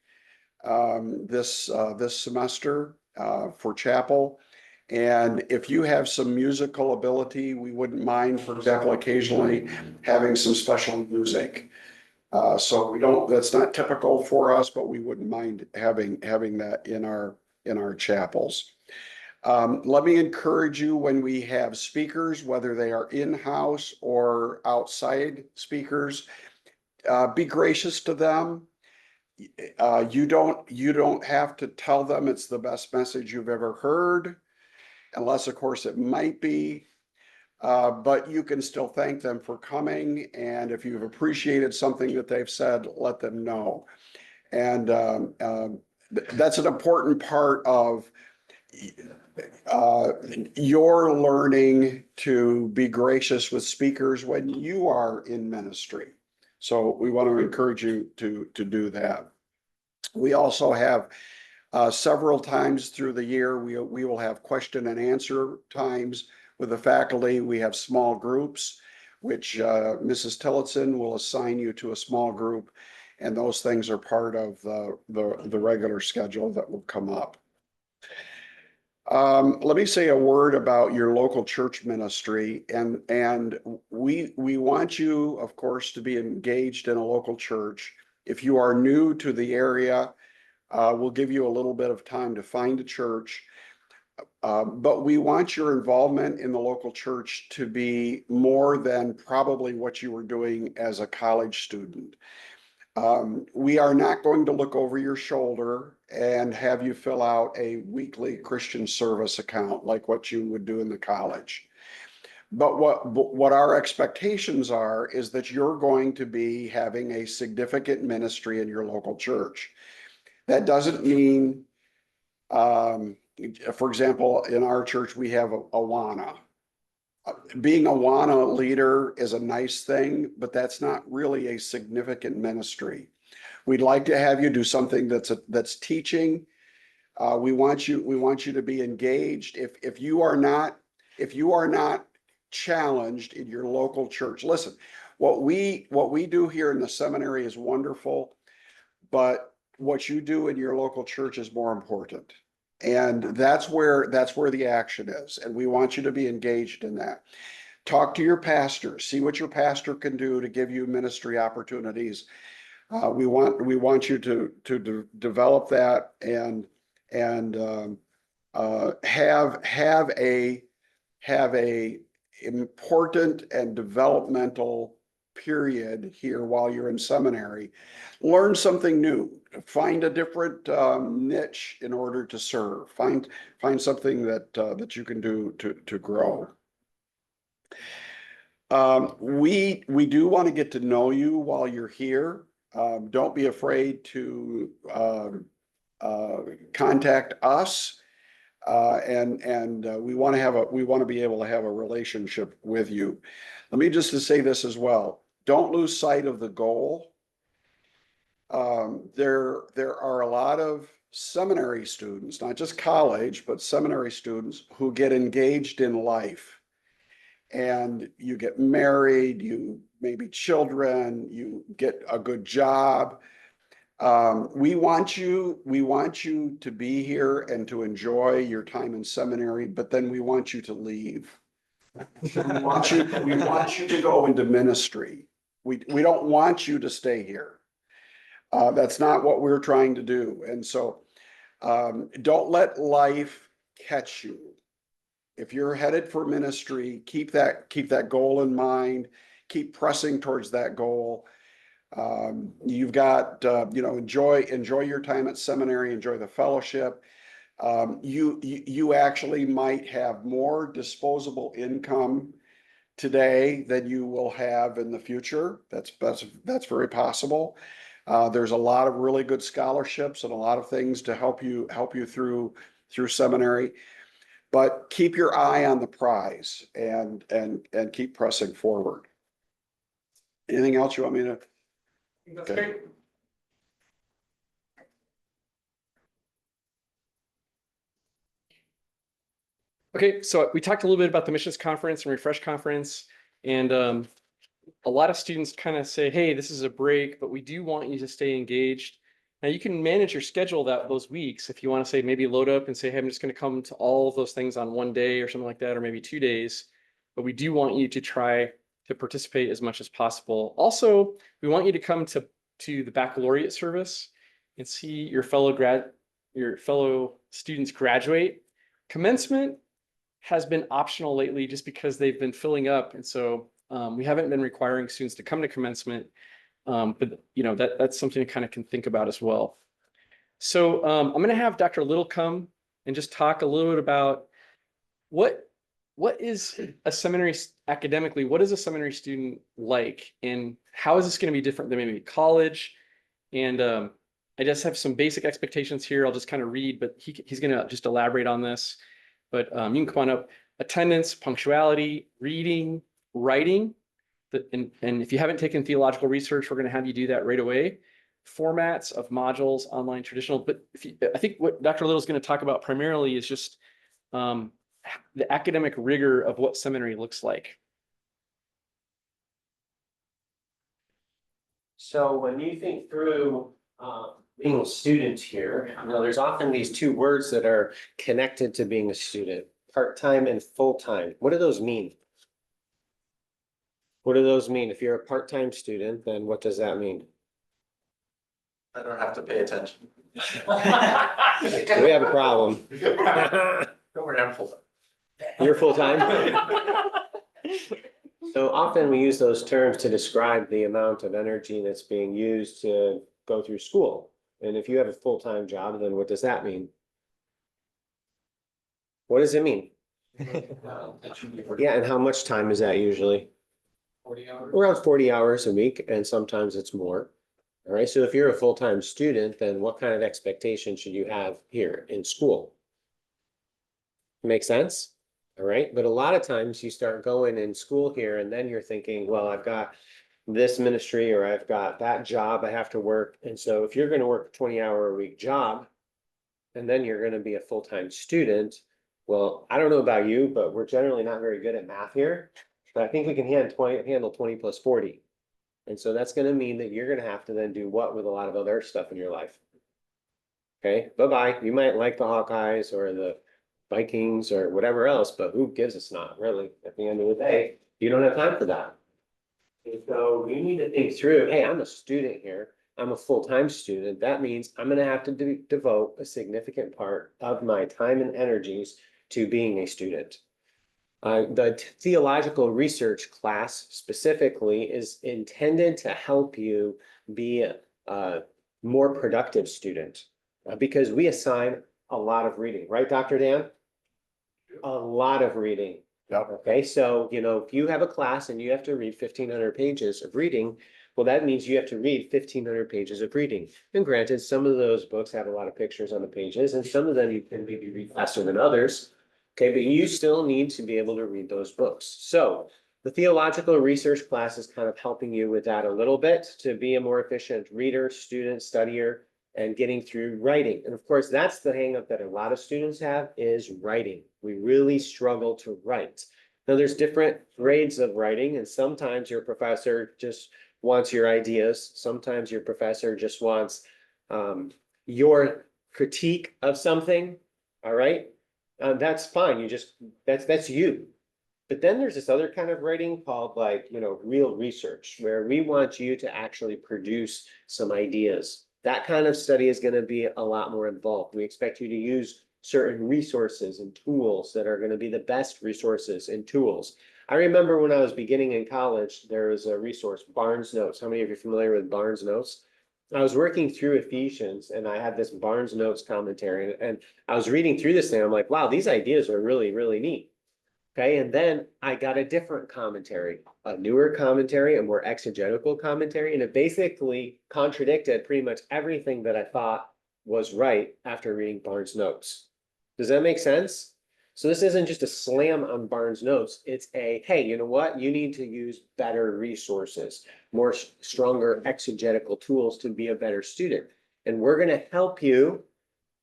this semester for chapel. And if you have some musical ability, we wouldn't mind, for example, occasionally having some special music. So that's not typical for us, but we wouldn't mind having that in our chapels. Let me encourage you, when we have speakers, whether they are in-house or outside speakers, be gracious to them. You don't have to tell them it's the best message you've ever heard, unless of course it might be, but you can still thank them for coming. And if you've appreciated something that they've said, let them know. And that's an important part of your learning to be gracious with speakers when you are in ministry. So we want to encourage you to do that. We also have several times through the year, we will have question and answer times with the faculty. We have small groups, which Mrs. Tillotson will assign you to a small group, and those things are part of the regular schedule that will come up. Let me say a word about your local church ministry, and we want you, of course, to be engaged in a local church. If you are new to the area, we'll give you a little bit of time to find a church. But we want your involvement in the local church to be more than probably what you were doing as a college student. We are not going to look over your shoulder and have you fill out a weekly Christian service account like what you would do in the college. But what our expectations are is that you're going to be having a significant ministry in your local church. That doesn't mean, for example, in our church, we have a Awana. Being a Awana leader is a nice thing, but that's not really a significant ministry. We'd like to have you do something that's teaching. We want you to be engaged. If you are not challenged in your local church, listen, what we do here in the seminary is wonderful, but what you do in your local church is more important. And that's where the action is. And we want you to be engaged in that. Talk to your pastor, see what your pastor can do to give you ministry opportunities. We want you to develop that and have a important and developmental period here while you're in seminary. Learn something new. Find a different niche in order to serve. Find something that you can do to grow. We do want to get to know you while you're here. Don't be afraid to contact us, and we want to be able to have a relationship with you. Let me just to say this as well. Don't lose sight of the goal. There are a lot of seminary students, not just college, but seminary students who get engaged in life. And you get married, you maybe children, you get a good job. We want you to be here and to enjoy your time in seminary, but then we want you to leave. We want you to go into ministry. We don't want you to stay here. That's not what we're trying to do. And so don't let life catch you. If you're headed for ministry, keep that goal in mind. Keep pressing towards that goal. You've got, enjoy your time at seminary, enjoy the fellowship. You actually might have more disposable income today than you will have in the future. That's very possible. There's a lot of really good scholarships and a lot of things to help you through seminary. But keep your eye on the prize and keep pressing forward. Anything else you want me to? That's great. Okay, so we talked a little bit about the missions conference and refresh conference, and a lot of students kind of say, hey, this is a break, but we do want you to stay engaged. Now you can manage your schedule those weeks if you want to say maybe load up and say, hey, I'm just going to come to all of those things on one day or something like that, or maybe 2 days. But we do want you to try to participate as much as possible. Also, we want you to come to the baccalaureate service and see your fellow students graduate. Commencement has been optional lately just because they've been filling up, and so we haven't been requiring students to come to commencement. But that's something to kind of can think about as well. So I'm going to have Dr. Little come and just talk a little bit about what is a seminary academically, what is a seminary student like, and how is this going to be different than maybe college? And I just have some basic expectations here. I'll just kind of read, but he's going to just elaborate on this. But you can come on up. Attendance, punctuality, reading, writing. And if you haven't taken theological research, we're going to have you do that right away. Formats of modules, online, traditional. But I think what Dr. Little is going to talk about primarily is just the academic rigor of what seminary looks like. So when you think through being a student here, there's often these two words that are connected to being a student, part-time and full-time. What do those mean? What do those mean? If you're a part-time student, then what does that mean? I don't have to pay attention. We have a problem. Don't worry, I'm full. You're full-time? So often we use those terms to describe the amount of energy that's being used to go through school. And if you have a full-time job, then what does that mean? What does it mean? Yeah, and how much time is that usually? 40 hours. Around 40 hours a week, and sometimes it's more. All right, so if you're a full-time student, then what kind of expectation should you have here in school? Make sense? All right, but a lot of times you start going in school here and then you're thinking, well, I've got this ministry or I've got that job I have to work. And so if you're going to work a 20-hour-a-week job, and then you're going to be a full-time student, well, I don't know about you, but we're generally not very good at math here. But I think we can handle 20 plus 40. And so that's going to mean that you're going to have to then do what with a lot of other stuff in your life? Okay, bye-bye. You might like the Hawkeyes or the Vikings or whatever else, but who gives a snot, really? At the end of the day, you don't have time for that. And so you need to think through, hey, I'm a student here. I'm a full-time student. That means I'm gonna have to devote a significant part of my time and energies to being a student. The theological research class specifically is intended to help you be a more productive student because we assign a lot of reading, right, Dr. Dan? A lot of reading. Yep. Okay, so, you know, if you have a class and you have to read 1,500 pages of reading, well, that means you have to read 1,500 pages of reading. And granted, some of those books have a lot of pictures on the pages, and some of them you can maybe read faster than others. Okay, but you still need to be able to read those books. So the theological research class is kind of helping you with that a little bit to be a more efficient reader, student, studier, and getting through writing. And of course, that's the hang up that a lot of students have is writing. We really struggle to write. Now, there's different grades of writing, and sometimes your professor just wants your ideas. Sometimes your professor just wants your critique of something. All right, that's fine. That's you. But then there's this other kind of writing called like, you know, real research, where we want you to actually produce some ideas. That kind of study is going to be a lot more involved. We expect you to use certain resources and tools that are going to be the best resources and tools. I remember when I was beginning in college, there was a resource, Barnes Notes. How many of you are familiar with Barnes Notes? I was working through Ephesians and I had this Barnes Notes commentary and I was reading through this thing. I'm like, wow, these ideas are really, really neat. Okay, and then I got a different commentary, a newer commentary, a more exegetical commentary, and it basically contradicted pretty much everything that I thought was right after reading Barnes Notes. Does that make sense? So this isn't just a slam on Barnes Notes. It's a, hey, you know what? You need to use better resources, more stronger exegetical tools to be a better student. And we're going to help you,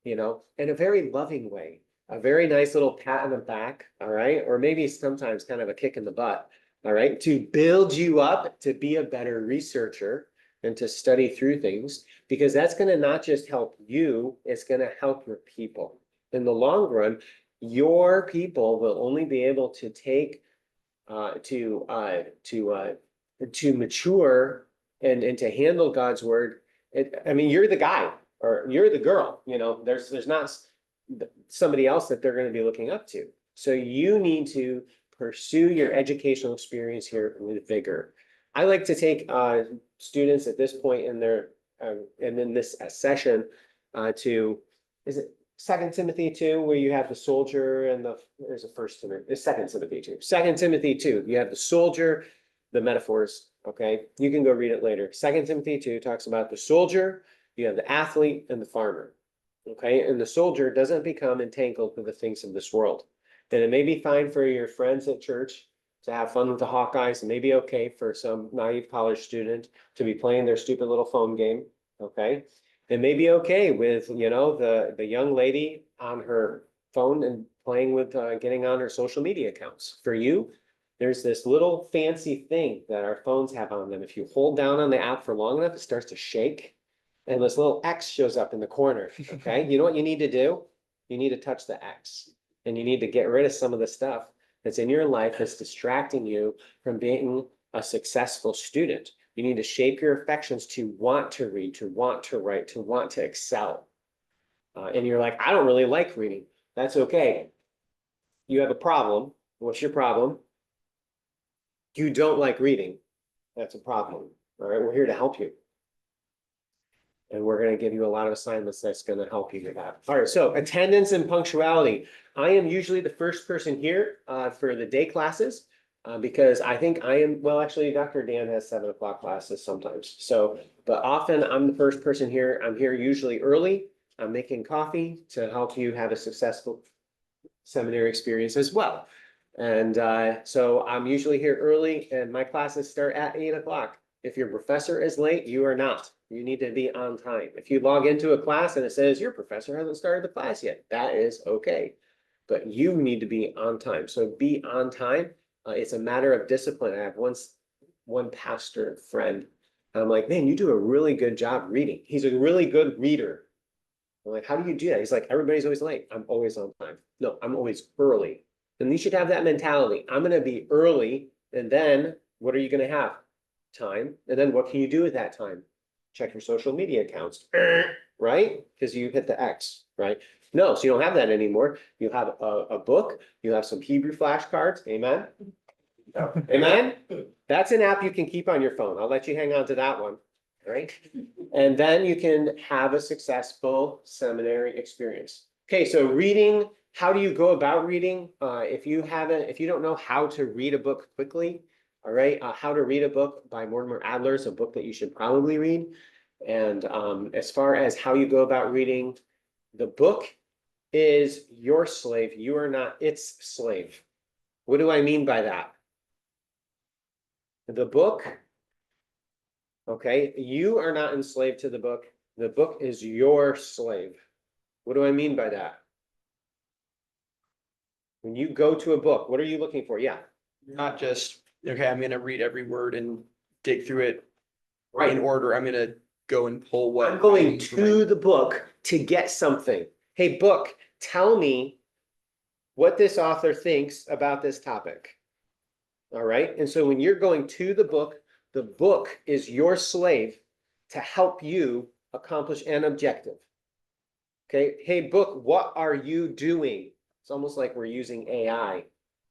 you know, in a very loving way. A very nice little pat on the back, all right? Or maybe sometimes kind of a kick in the butt, all right? To build you up to be a better researcher and to study through things, because that's going to not just help you, it's going to help your people. In the long run, your people will only be able to take to mature and to handle God's word. I mean, you're the guy or you're the girl, you know, there's not somebody else that they're going to be looking up to. So you need to pursue your educational experience here with vigor. I like to take students at this point in their and in this session to, is it 2 Timothy 2, where you have the soldier and there's a 1 Timothy, it's 2 Timothy 2. 2 Timothy 2, you have the soldier, the metaphors, okay? You can go read it later. 2 Timothy 2 talks about the soldier, you have the athlete and the farmer. Okay, and the soldier doesn't become entangled with the things of this world. And it may be fine for your friends at church to have fun with the Hawkeyes. It may be okay for some naive college student to be playing their stupid little phone game. Okay, it may be okay with, you know, the young lady on her phone and playing with getting on her social media accounts. For you, there's this little fancy thing that our phones have on them. If you hold down on the app for long enough, it starts to shake. And this little X shows up in the corner, okay? You know what you need to do? You need to touch the X. And you need to get rid of some of the stuff that's in your life that's distracting you from being a successful student. You need to shape your affections to want to read, to want to write, to want to excel. And you're like, I don't really like reading. That's okay. you have a problem. What's your problem? You don't like reading. That's a problem. All right, we're here to help you. And we're going to give you a lot of assignments that's going to help you with that. All right, so attendance and punctuality. I am usually the first person here for the day classes because I think I am, well, actually, Dr. Dan has 7 o'clock classes sometimes. So, but often I'm the first person here. I'm here usually early. I'm making coffee to help you have a successful seminary experience as well. And so I'm usually here early and my classes start at 8 o'clock. If your professor is late, you are not. You need to be on time. If you log into a class and it says your professor hasn't started the class yet, that is okay. But you need to be on time. So be on time. It's a matter of discipline. I have one pastor friend. I'm like, man, you do a really good job reading. He's a really good reader. I'm like, how do you do that? He's like, everybody's always late. I'm always on time. No, I'm always early. And you should have that mentality. I'm going to be early. And then what are you going to have? Time. And then what can you do with that time? Check your social media accounts, right? Because you hit the X, right? No, so you don't have that anymore. You have a book. You have some Hebrew flashcards. Amen. Amen. That's an app you can keep on your phone. I'll let you hang on to that one. Right? And then you can have a successful seminary experience. Okay, so reading, how do you go about reading? If you don't know how to read a book quickly, all right, How to Read a Book by Mortimer Adler is a book that you should probably read. And as far as how you go about reading, the book is your slave. You are not its slave. What do I mean by that? The book, okay, you are not enslaved to the book. The book is your slave. What do I mean by that? When you go to a book, what are you looking for? Yeah. Not just, okay, I'm gonna read every word and dig through it Right. in order. I'm gonna go and pull what I'm going to the book to get something. Hey, book, tell me what this author thinks about this topic. All right. And so when you're going to the book is your slave to help you accomplish an objective. Okay. Hey, book, what are you doing? It's almost like we're using AI.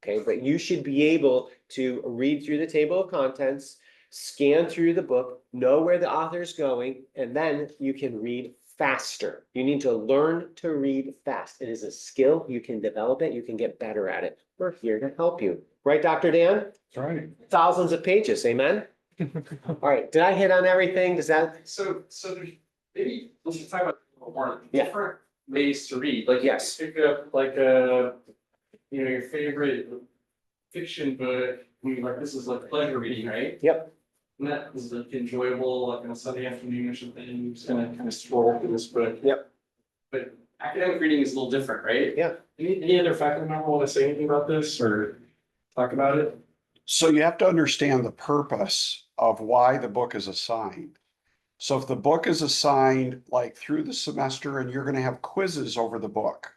Okay. But you should be able to read through the table of contents, scan through the book, know where the author is going, and then you can read faster. You need to learn to read fast. It is a skill. You can develop it. You can get better at it. We're here to help you. Right, Dr. Dan? That's right. Thousands of pages. Amen. All right. Did I hit on everything? Does that? So there's maybe let's just talk about more Yeah. different ways to read. Like Yes. pick up like your favorite fiction book. Like this is like pleasure reading, right? Yep. And that is like enjoyable, like on a Sunday afternoon or something. You're just gonna kind of scroll through this book. Yep. But academic reading is a little different, right? Yeah. Any other faculty member want to say anything about this or talk about it? So you have to understand the purpose of why the book is assigned. So if the book is assigned like through the semester and you're going to have quizzes over the book,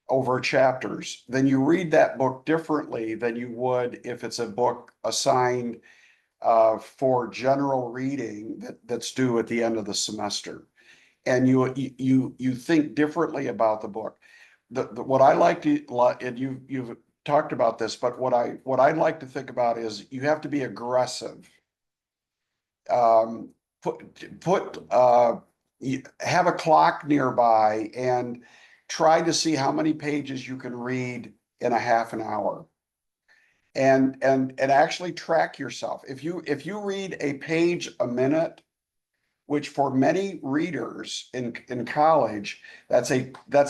over chapters, then you read that book differently than you would if it's a book assigned for general reading that's due at the end of the semester. And you think differently about the book. What I like to, and you've talked about this, but what I'd like to think about is you have to be aggressive. Have a clock nearby and try to see how many pages you can read in a half an hour. And actually track yourself. If you read a page a minute, which for many readers in college, that's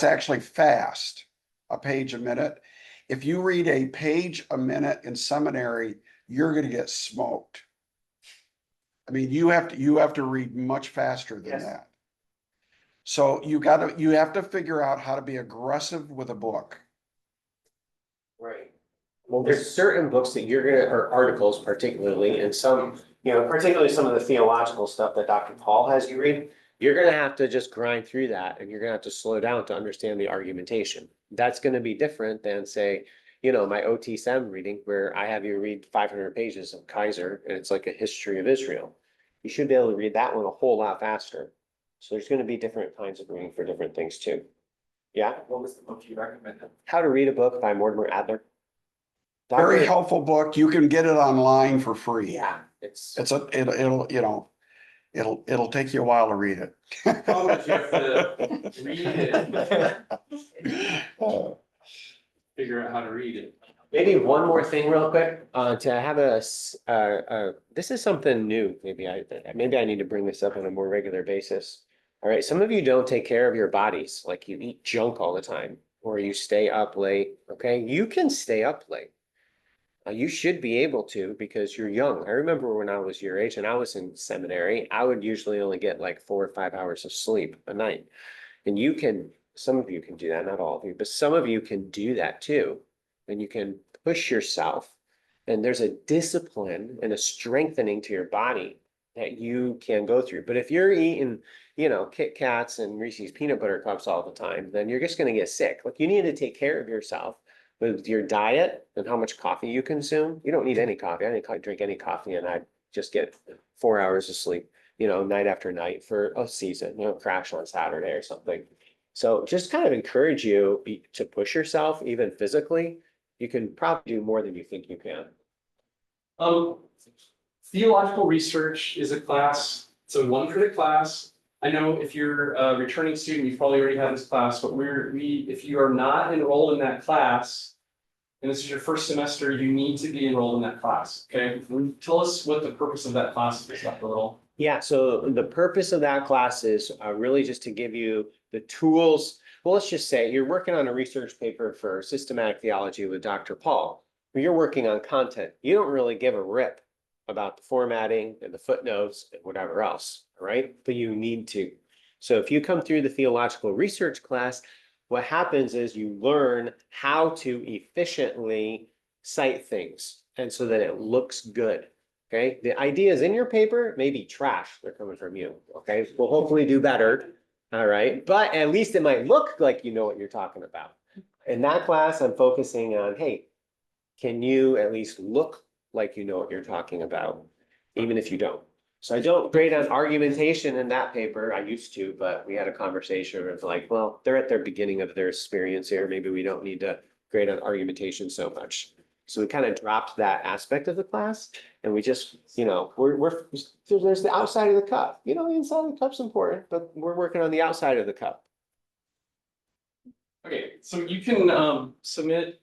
actually fast, a page a minute. If you read a page a minute in seminary, you're going to get smoked. I mean, you have to read much faster than that. So you have to figure out how to be aggressive with a book. Right. Well, there's certain books that you're gonna, or articles particularly, and some, particularly some of the theological stuff that Dr. Paul has you read, you're gonna have to just grind through that and you're gonna have to slow down to understand the argumentation. That's gonna be different than say, my OT7 reading where I have you read 500 pages of Kaiser and it's like a history of Israel. You should be able to read that one a whole lot faster. So there's gonna be different kinds of reading for different things too. Yeah, What was the book you recommended? How to Read a Book by Mortimer Adler. Very Dr. helpful book. You can get it online for free. Yeah, it's It'll, you know, it'll take you a while to read it. Oh, but you have to read it. Figure out how to read it. maybe one more thing real quick, to have this is something new. Maybe I need to bring this up on a more regular basis. All right, some of you don't take care of your bodies, like you eat junk all the time, or you stay up late, okay? You can stay up late. You should be able to because you're young. I remember when I was your age and I was in seminary, I would usually only get like 4 or 5 hours of sleep a night. And some of you can do that, not all of you, but some of you can do that too. And you can push yourself. And there's a discipline and a strengthening to your body that you can go through. But if you're eating, Kit Kats and Reese's peanut butter cups all the time, then you're just going to get sick. Like you need to take care of yourself with your diet and how much coffee you consume. You don't need any coffee. I didn't drink any coffee and I just get 4 hours of sleep, night after night for a season, crash on Saturday or something. So just kind of encourage you to push yourself, even physically. You can probably do more than you think you can. Theological research is a class. It's a 1 credit class. I know if you're a returning student, you've probably already had this class, but if you are not enrolled in that class, and this is your first semester, you need to be enrolled in that class. Okay, tell us what the purpose of that class is, Dr. Little. Yeah, so the purpose of that class is really just to give you the tools. Well, let's just say you're working on a research paper for systematic theology with Dr. Paul. You're working on content. You don't really give a rip about the formatting and the footnotes and whatever else, right? But you need to. So if you come through the theological research class, what happens is you learn how to efficiently cite things and so that it looks good. Okay, the ideas in your paper may be trash. They're coming from you. Okay, we'll hopefully do better. All right, but at least it might look like you know what you're talking about. In that class, I'm focusing on, hey, can you at least look like you know what you're talking about, even if you don't? So I don't grade on argumentation in that paper. I used to, but we had a conversation where it's like, well, they're at their beginning of their experience here. Maybe we don't need to grade on argumentation so much. So we kind of dropped that aspect of the class and we just, there's the outside of the cup. The inside of the cup's important, but we're working on the outside of the cup. Okay, so you can submit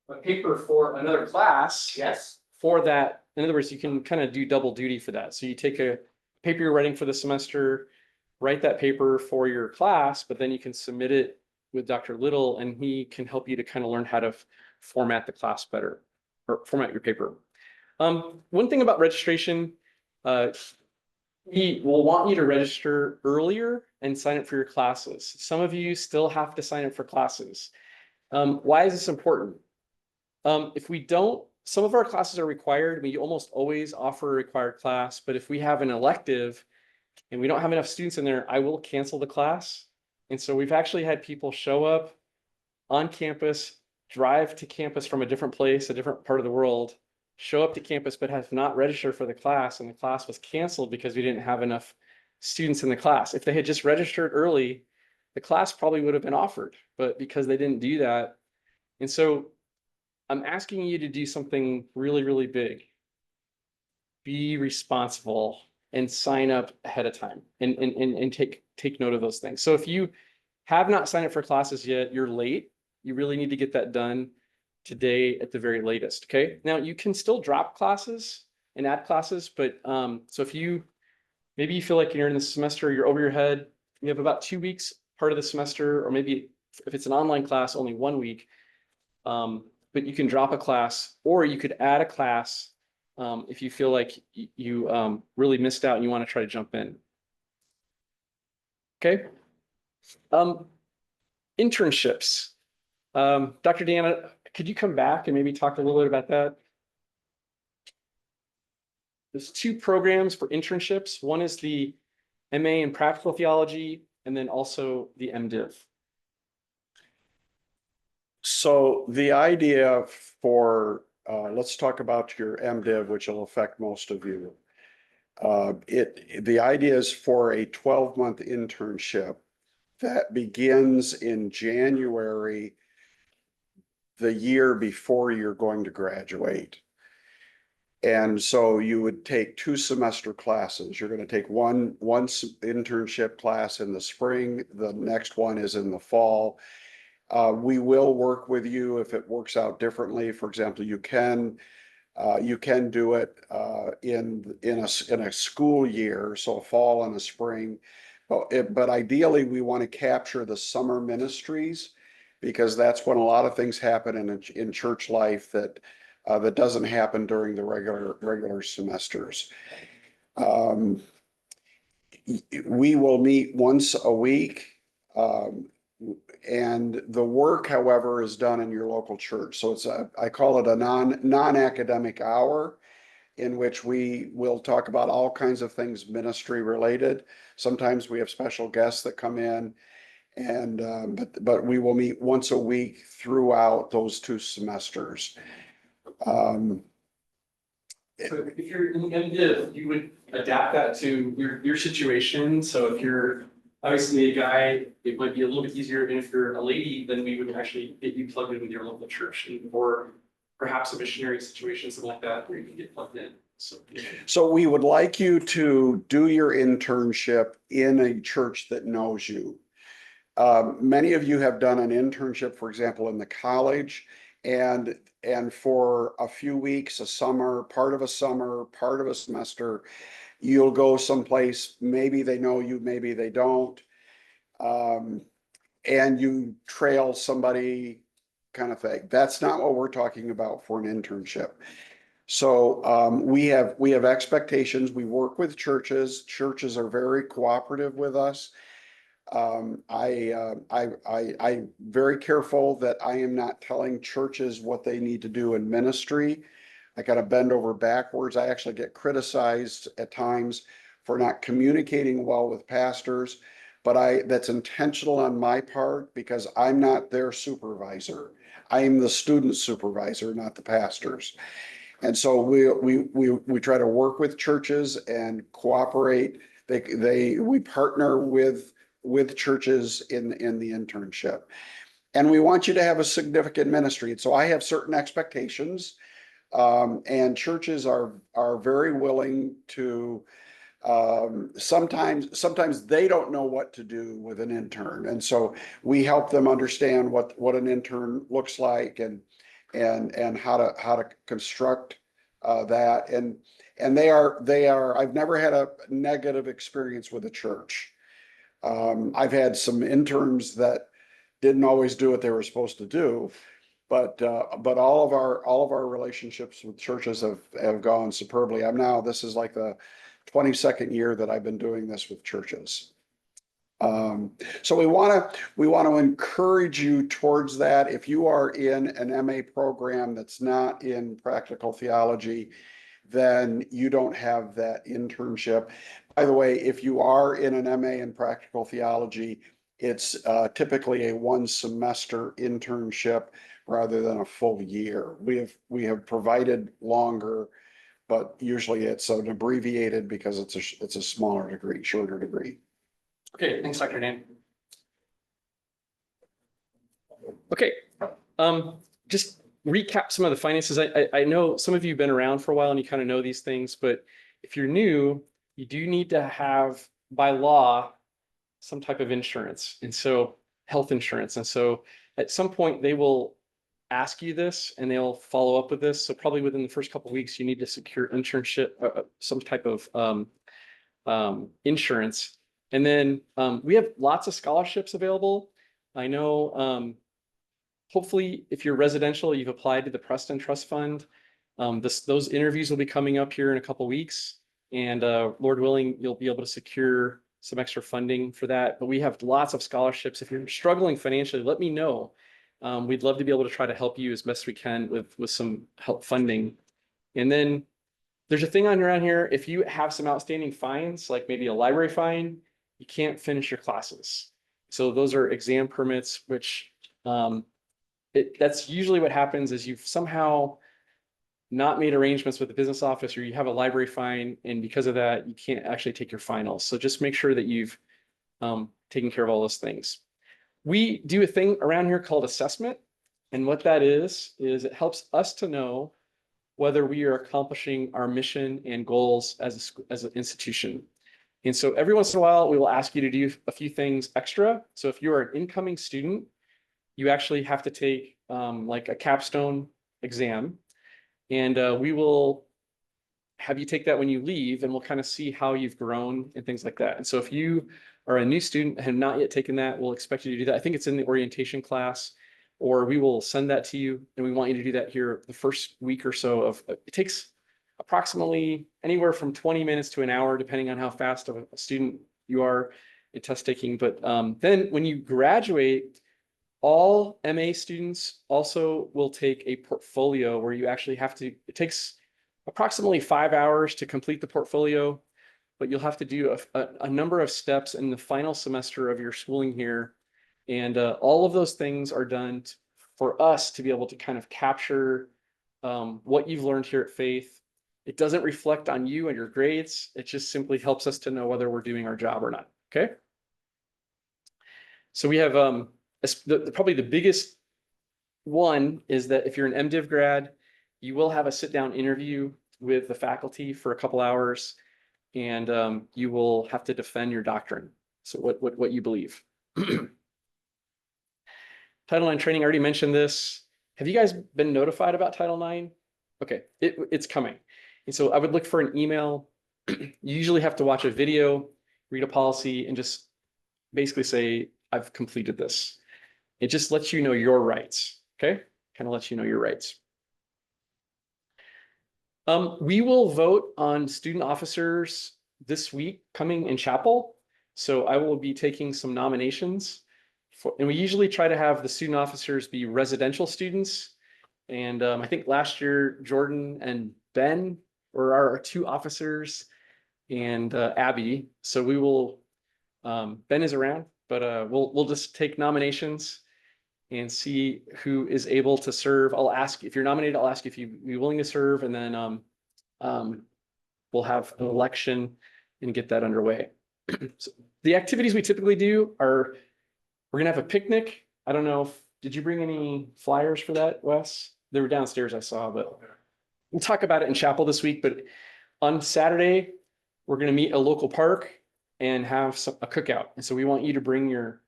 a paper for another class. Yes. For that. In other words, you can kind of do double duty for that. So you take a paper you're writing for the semester, write that paper for your class, but then you can submit it with Dr. Little and he can help you to kind of learn how to format the class better or format your paper. One thing about registration, we will want you to register earlier and sign up for your classes. Some of you still have to sign up for classes. Why is this important? If we don't, some of our classes are required. We almost always offer a required class, but if we have an elective and we don't have enough students in there, I will cancel the class. And so we've actually had people show up on campus, drive to campus from a different place, a different part of the world, show up to campus, but have not registered for the class. And the class was canceled because we didn't have enough students in the class. If they had just registered early, the class probably would have been offered, but because they didn't do that. And so I'm asking you to do something really, really big. Be responsible and sign up ahead of time and take note of those things. So if you have not signed up for classes yet, you're late. You really need to get that done today at the very latest. Okay. Now you can still drop classes and add classes, but so if maybe you feel like you're in the semester, you're over your head, you have about 2 weeks part of the semester, or maybe if it's an online class, only 1 week. But you can drop a class or you could add a class if you feel like you really missed out and you want to try to jump in. Okay. Internships. Dr. Deanna, could you come back and maybe talk a little bit about that? There's 2 programs for internships. One is the MA in Practical Theology, and then also the MDiv. So the idea for, let's talk about your MDiv, which will affect most of you. The idea is for a 12-month internship that begins in January, the year before you're going to graduate. And so you would take 2 semester classes. You're going to take one internship class in the spring. The next one is in the fall. We will work with you if it works out differently. For example, you can do it in a school year, so a fall and a spring. But ideally, we want to capture the summer ministries, because that's when a lot of things happen in church life that doesn't happen during the regular semesters. We will meet once a week. And the work, however, is done in your local church. So I call it a non-academic hour, in which we will talk about all kinds of things ministry related. Sometimes we have special guests that come in, and but we will meet once a week throughout those 2 semesters. So if you're in MDiv, you would adapt that to your situation. So if you're obviously a guy, it might be a little bit easier. And if you're a lady, then we would actually get you plugged in with your local church, or perhaps a missionary situation, something like that, where you can get plugged in. So we would like you to do your internship in a church that knows you. Many of you have done an internship, for example, in the college, and for a few weeks, a summer, part of a semester, you'll go someplace, maybe they know you, maybe they don't, and you trail somebody, kind of thing. That's not what we're talking about for an internship. So we have expectations. We work with churches. Churches are very cooperative with us. I'm very careful that I am not telling churches what they need to do in ministry. I got to bend over backwards. I actually get criticized at times for not communicating well with pastors, but that's intentional on my part, because I'm not their supervisor. I am the student supervisor, not the pastors. And so we try to work with churches and cooperate. We partner with churches in the internship, and we want you to have a significant ministry. And so I have certain expectations, and churches are very willing to. Sometimes they don't know what to do with an intern, and so we help them understand what an intern looks like, and how to construct that. And they are. I've never had a negative experience with a church. I've had some interns that didn't always do what they were supposed to do, but all of our relationships with churches have gone superbly. This is like the 22nd year that I've been doing this with churches. So we want to encourage you towards that. If you are in an MA program that's not in practical theology, then you don't have that internship. By the way, if you are in an MA in practical theology, it's typically a 1 semester internship rather than a full year. We have provided longer, but usually it's an abbreviated, because it's a smaller degree, shorter degree. Okay, thanks, Dr. Dan. Okay, just recap some of the finances. I know some of you have been around for a while and you kind of know these things, but if you're new, you do need to have, by law, some type of insurance, and so health insurance. And so at some point they will ask you this, and they'll follow up with this. So probably within the first couple of weeks, you need to secure internship, some type of insurance. And then we have lots of scholarships available. I know, hopefully, if you're residential, you've applied to the Preston Trust Fund. Those interviews will be coming up here in a couple of weeks, and Lord willing, you'll be able to secure some extra funding for that. But we have lots of scholarships. If you're struggling financially, let me know. We'd love to be able to try to help you as best we can with some help funding. And then there's a thing around here. If you have some outstanding fines, like maybe a library fine, you can't finish your classes. So those are exam permits, which that's usually what happens is you've somehow not made arrangements with the business office, or you have a library fine, and because of that, you can't actually take your finals. So just make sure that you've taking care of all those things. We do a thing around here called assessment. And what that is it helps us to know whether we are accomplishing our mission and goals as an institution. And so every once in a while, we will ask you to do a few things extra. So if you're an incoming student, you actually have to take like a capstone exam. And we will have you take that when you leave, and we'll kind of see how you've grown and things like that. And so if you are a new student and have not yet taken that, we'll expect you to do that. I think it's in the orientation class, or we will send that to you, and we want you to do that here the first week or so of, it takes approximately anywhere from 20 minutes to an hour, depending on how fast of a student you are in test taking. But then when you graduate, all MA students also will take a portfolio where you actually have to, it takes approximately 5 hours to complete the portfolio, but you'll have to do a number of steps in the final semester of your schooling here. And all of those things are done for us to be able to kind of capture what you've learned here at Faith. It doesn't reflect on you and your grades. It just simply helps us to know whether we're doing our job or not. Okay. So we have probably the biggest one is that if you're an MDiv grad, you will have a sit-down interview with the faculty for a couple hours, and you will have to defend your doctrine. So what you believe. Title IX training, I already mentioned this. Have you guys been notified about Title IX? Okay, it's coming. And so I would look for an email. You usually have to watch a video, read a policy, and just basically say, I've completed this. It just lets you know your rights, okay? Kind of lets you know your rights. We will vote on student officers this week coming in chapel. So I will be taking some nominations and we usually try to have the student officers be residential students. And I think last year, Jordan and Ben were our two officers and Abby. So we will, Ben is around, but we'll just take nominations and see who is able to serve. I'll ask if you're nominated, I'll ask if you'd be willing to serve, and then we'll have an election and get that underway. So the activities we typically do are, we're gonna have a picnic. I don't know did you bring any flyers for that, Wes? They were downstairs, I saw, but we'll talk about it in chapel this week. But on Saturday, we're gonna meet a local park and have a cookout. And so we want you to bring your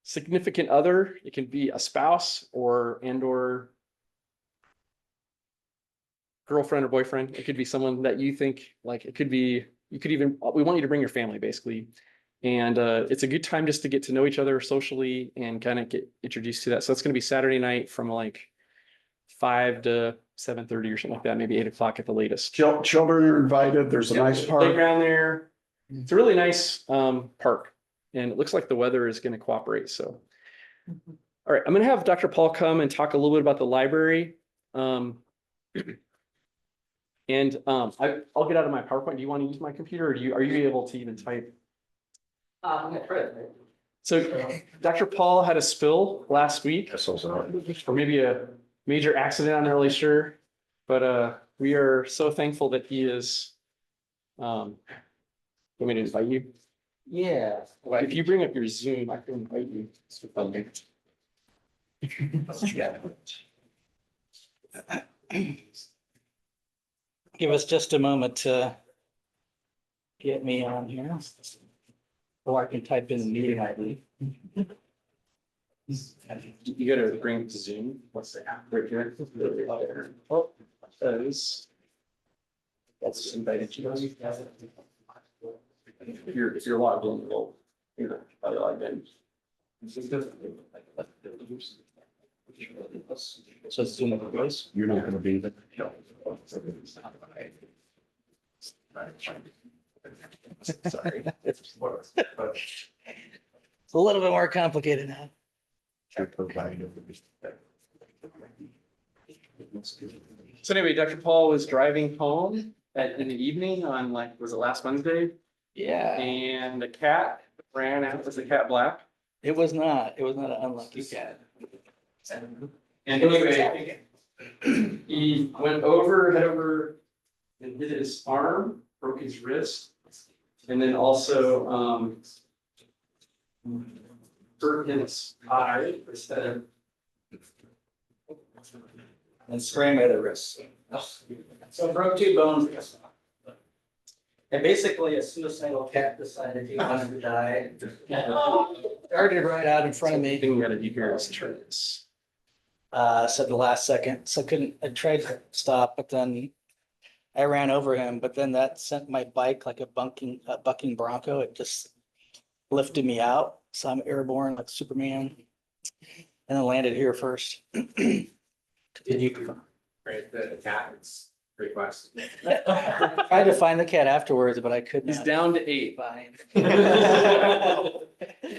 significant other. It can be a spouse or girlfriend or boyfriend. It could be someone that you think, like, it could be, we want you to bring your family basically. And it's a good time just to get to know each other socially and kind of get introduced to that. So it's going to be Saturday night from like 5 to 7:30 or something like that, maybe 8 o'clock at the latest. Children are invited. There's a nice park. Playground there. It's a really nice park. And it looks like the weather is going to cooperate. So, all right, I'm going to have Dr. Paul come and talk a little bit about the library. And I'll get out of my PowerPoint. Do you want to use my computer, or are you able to even type? I'm gonna try it. So Dr. Paul had a spill last week, or maybe a major accident. I'm not really sure, but we are so thankful that he is. Want me to invite you? Yeah. If you bring up your Zoom, I can invite you. Give us just a moment to get me on here. Or I can type in the meeting ID. You gotta bring it to Zoom. What's the app right here? Oh, that's invited you. If you're logged in, well, you're probably logged in. So Zoom of voice. You're not gonna be there. Sorry. It's a little bit more complicated now. So anyway, Dr. Paul was driving home in the evening on was it last Wednesday? Yeah. And the cat ran out. Was the cat black? It was not. It was not an unlucky cat. And anyway, he went head over and hit his arm, broke his wrist. And then also Perkins eye instead of. And spraying my other wrist. So I broke 2 bones. And basically a suicidal cat decided he wanted to die. Started right out in front of me. Thing you gotta do here is turn this. Said the last second, so I tried to stop, but then I ran over him, but then that sent my bike like a bucking bronco. It just lifted me out. So I'm airborne like Superman. And then landed here first. Did you? Right, the cat is request. Tried to find the cat afterwards, but I couldn't. He's down to 8. Fine.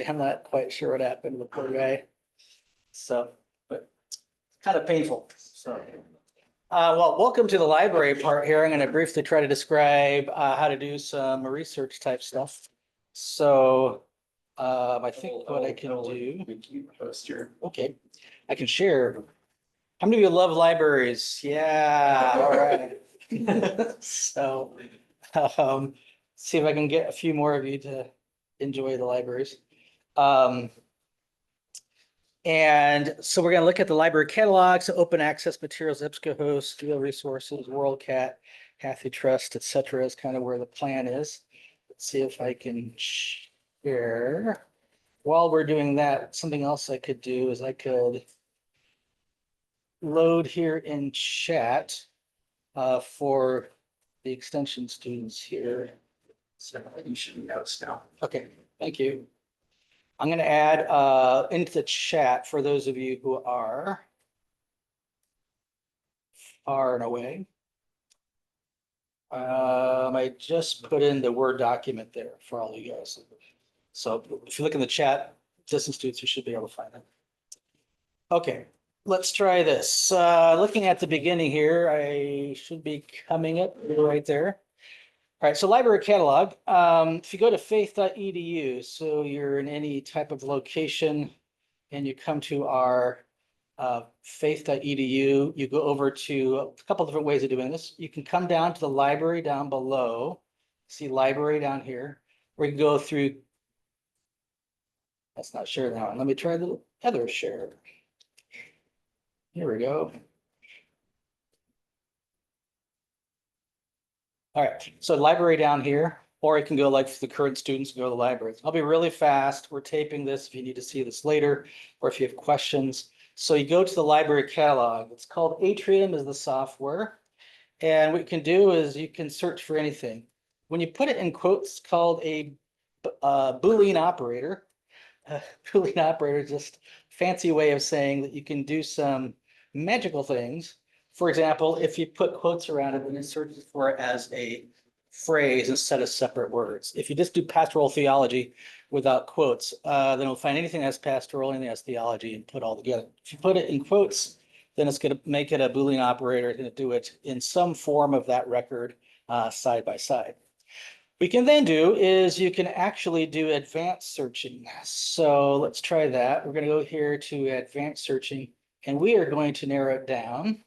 I'm not quite sure what happened to the poor guy. So, but kind of painful. So, well, welcome to the library part here. I'm going to briefly try to describe how to do some research type stuff. So, I think what I can do. Okay, I can share. How many of you love libraries? Yeah, all right. So, see if I can get a few more of you to enjoy the libraries. And so we're going to look at the library catalogs, open access materials, EBSCOhost, Dual Resources, WorldCat, HathiTrust, etc. is kind of where the plan is. Let's see if I can share. While we're doing that, something else I could do is I could load here in chat for the extension students here. So you should be notes now. Okay, thank you. I'm going to add into the chat for those of you who are far and away. I just put in the Word document there for all you guys. So if you look in the chat, distance students, you should be able to find it. Okay, let's try this. Looking at the beginning here, I should be coming up right there. All right, so library catalog. If you go to faith.edu, so you're in any type of location and you come to our faith.edu, you go over to a couple different ways of doing this. You can come down to the library down below. See library down here, or you can go through. That's not shared now. Let me try the other share. Here we go. All right, so library down here, or you can go like for the current students, go to the library. I'll be really fast. We're taping this if you need to see this later, or if you have questions. So you go to the library catalog. It's called Atrium is the software. And what you can do is you can search for anything. When you put it in quotes, it's called a Boolean operator. Boolean operator is just a fancy way of saying that you can do some magical things. For example, if you put quotes around it, then it searches for it as a phrase instead of separate words. If you just do pastoral theology without quotes, then it'll find anything that's pastoral, anything that's theology, and put all together. If you put it in quotes, then it's going to make it a Boolean operator and do it in some form of that record side by side. What you can then do is you can actually do advanced searching. So let's try that. We're going to go here to advanced searching, and we are going to narrow it down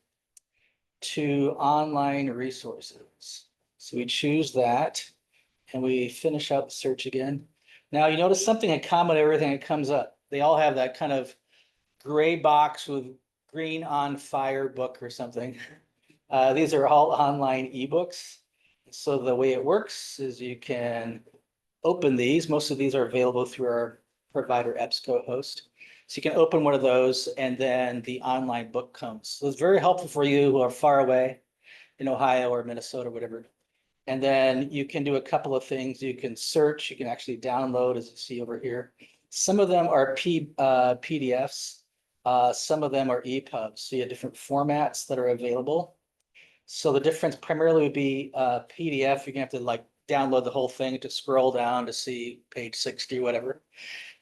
to online resources. So we choose that and we finish out the search again. Now you notice something in common with everything that comes up. They all have that kind of gray box with green on fire book or something. These are all online ebooks. So the way it works is you can open these. Most of these are available through our provider EBSCOhost. So you can open one of those and then the online book comes. So it's very helpful for you who are far away in Ohio or Minnesota, whatever. And then you can do a couple of things. You can search, you can actually download, as you see over here. Some of them are PDFs. Some of them are EPUBs. So you have different formats that are available. So the difference primarily would be PDF. You're gonna have to like download the whole thing to scroll down to see page 60, whatever.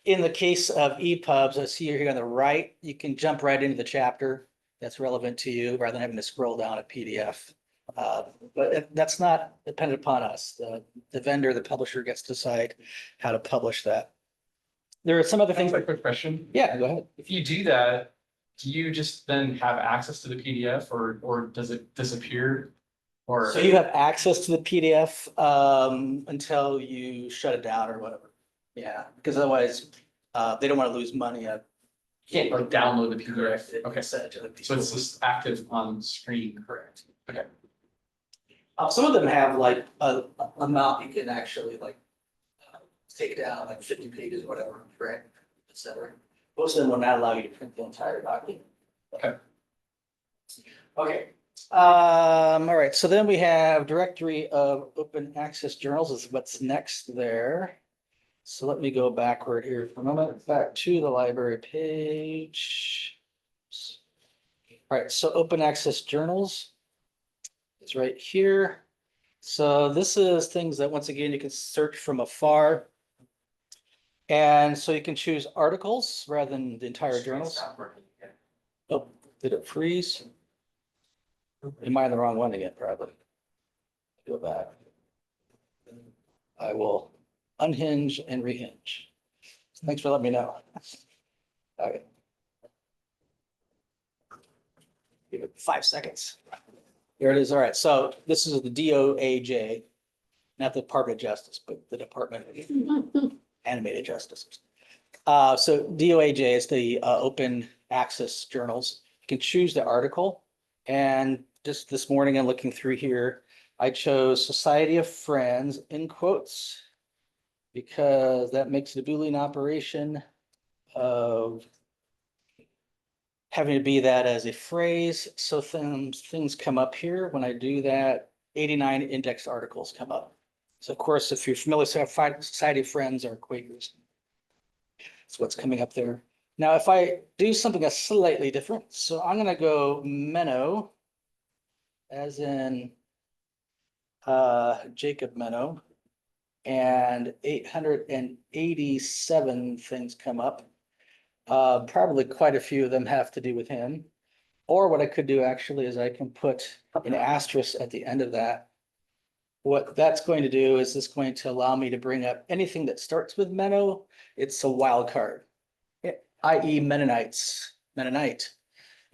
In the case of EPUBs, I see here on the right, you can jump right into the chapter that's relevant to you rather than having to scroll down a PDF. But that's not dependent upon us. The vendor, the publisher gets to decide how to publish that. There are some other things. A quick question. Yeah, go ahead. If you do that, do you just then have access to the PDF or does it disappear? Or So you have access to the PDF until you shut it down or whatever. Yeah, because otherwise They don't want to lose money on. Can't like download the PDF. Okay, Send it to the so it's just active on screen. Correct. Okay. Some of them have like a amount you can actually like take down, like 50 pages or whatever, right, et cetera. Most of them will not allow you to print the entire document. Okay. Okay. All right, so then we have directory of open access journals is what's next there. So let me go backward here for a moment, back to the library page. All right, so open access journals is right here. So this is things that, once again, you can search from afar. And so you can choose articles rather than the entire journals. Oh, did it freeze? Am I on the wrong one again, probably? Go back. I will unhinge and rehinge. Thanks for letting me know. Okay. Give it 5 seconds. Here it is. All right. So this is the DOAJ, not the Department of Justice, but the Department of Animated Justice. So DOAJ is the open access journals. You can choose the article. And just this morning, I'm looking through here, I chose Society of Friends in quotes, because that makes it a Boolean operation of having to be that as a phrase. So things come up here. When I do that, 89 indexed articles come up. So of course, if you're familiar with Society of Friends or Quakers, that's what's coming up there. Now, if I do something that's slightly different, so I'm going to go Menno, as in Jacob Menno, and 887 things come up. Probably quite a few of them have to do with him. Or what I could do actually is I can put an asterisk at the end of that. What that's going to do is it's going to allow me to bring up anything that starts with Menno. It's a wild card, i.e. Mennonite.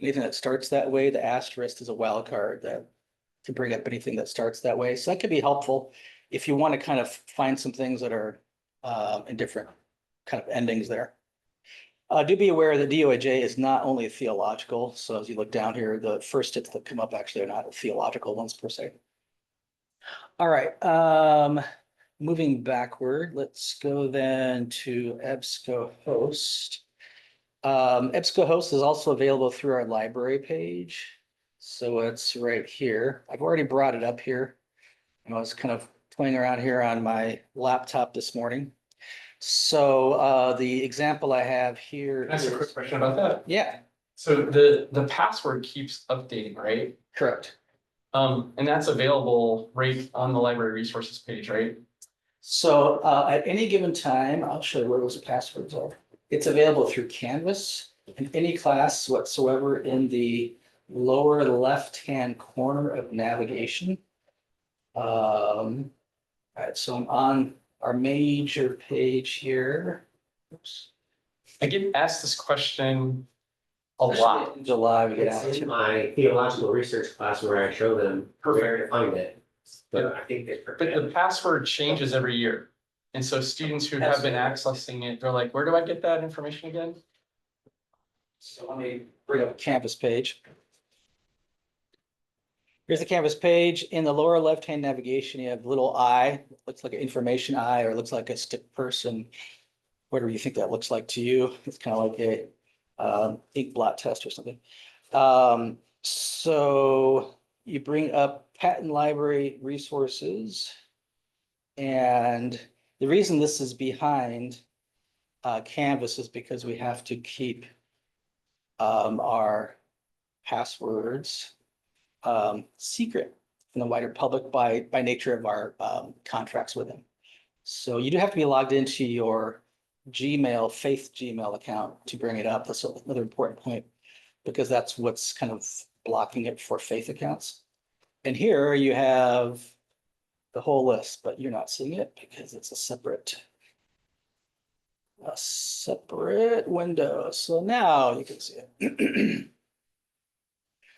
Anything that starts that way, the asterisk is a wild card that to bring up anything that starts that way. So that could be helpful if you want to kind of find some things that are in different kind of endings there. Do be aware that DOAJ is not only theological. So as you look down here, the first hits that come up actually are not theological ones per se. All right. Moving backward, let's go then to EBSCOhost. EBSCOhost is also available through our library page. So it's right here. I've already brought it up here. I was kind of playing around here on my laptop this morning. So the example I have here. Can I ask a quick question about that? Yeah. So the password keeps updating, right? Correct. And that's available right on the library resources page, right? So at any given time, I'll show you where those passwords are. It's available through Canvas in any class whatsoever in the lower left-hand corner of navigation. All right, so I'm on our major page here. Oops. I get asked this question a lot. In July, we get It's asked. in my theological research class where I show them where to find it. But I think they But the password changes every year. And so students who have been accessing it, they're like, where do I get that information again? So let me bring up a Canvas page. Here's the Canvas page. In the lower left-hand navigation, you have a little eye. Looks like an information eye, or looks like a stick person. Whatever you think that looks like to you. It's kind of like a ink blot test or something. So you bring up patent library resources. And the reason this is behind Canvas is because we have to keep our passwords secret from the wider public by nature of our contracts with them. So you do have to be logged into your Gmail, Faith Gmail account to bring it up. That's another important point, because that's what's kind of blocking it for Faith accounts. And here you have the whole list, but you're not seeing it because it's a separate window. So now you can see it.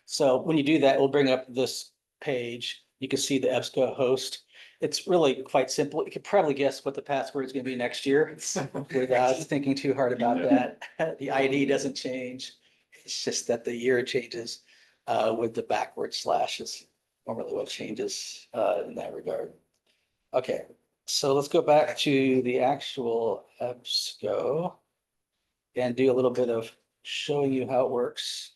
So when you do that, it will bring up this page. You can see the EBSCOhost. It's really quite simple. You could probably guess what the password is going to be next year without thinking too hard about that. The ID doesn't change. It's just that the year changes with the backward slash is normally what changes in that regard. Okay, so let's go back to the actual EBSCO and do a little bit of showing you how it works.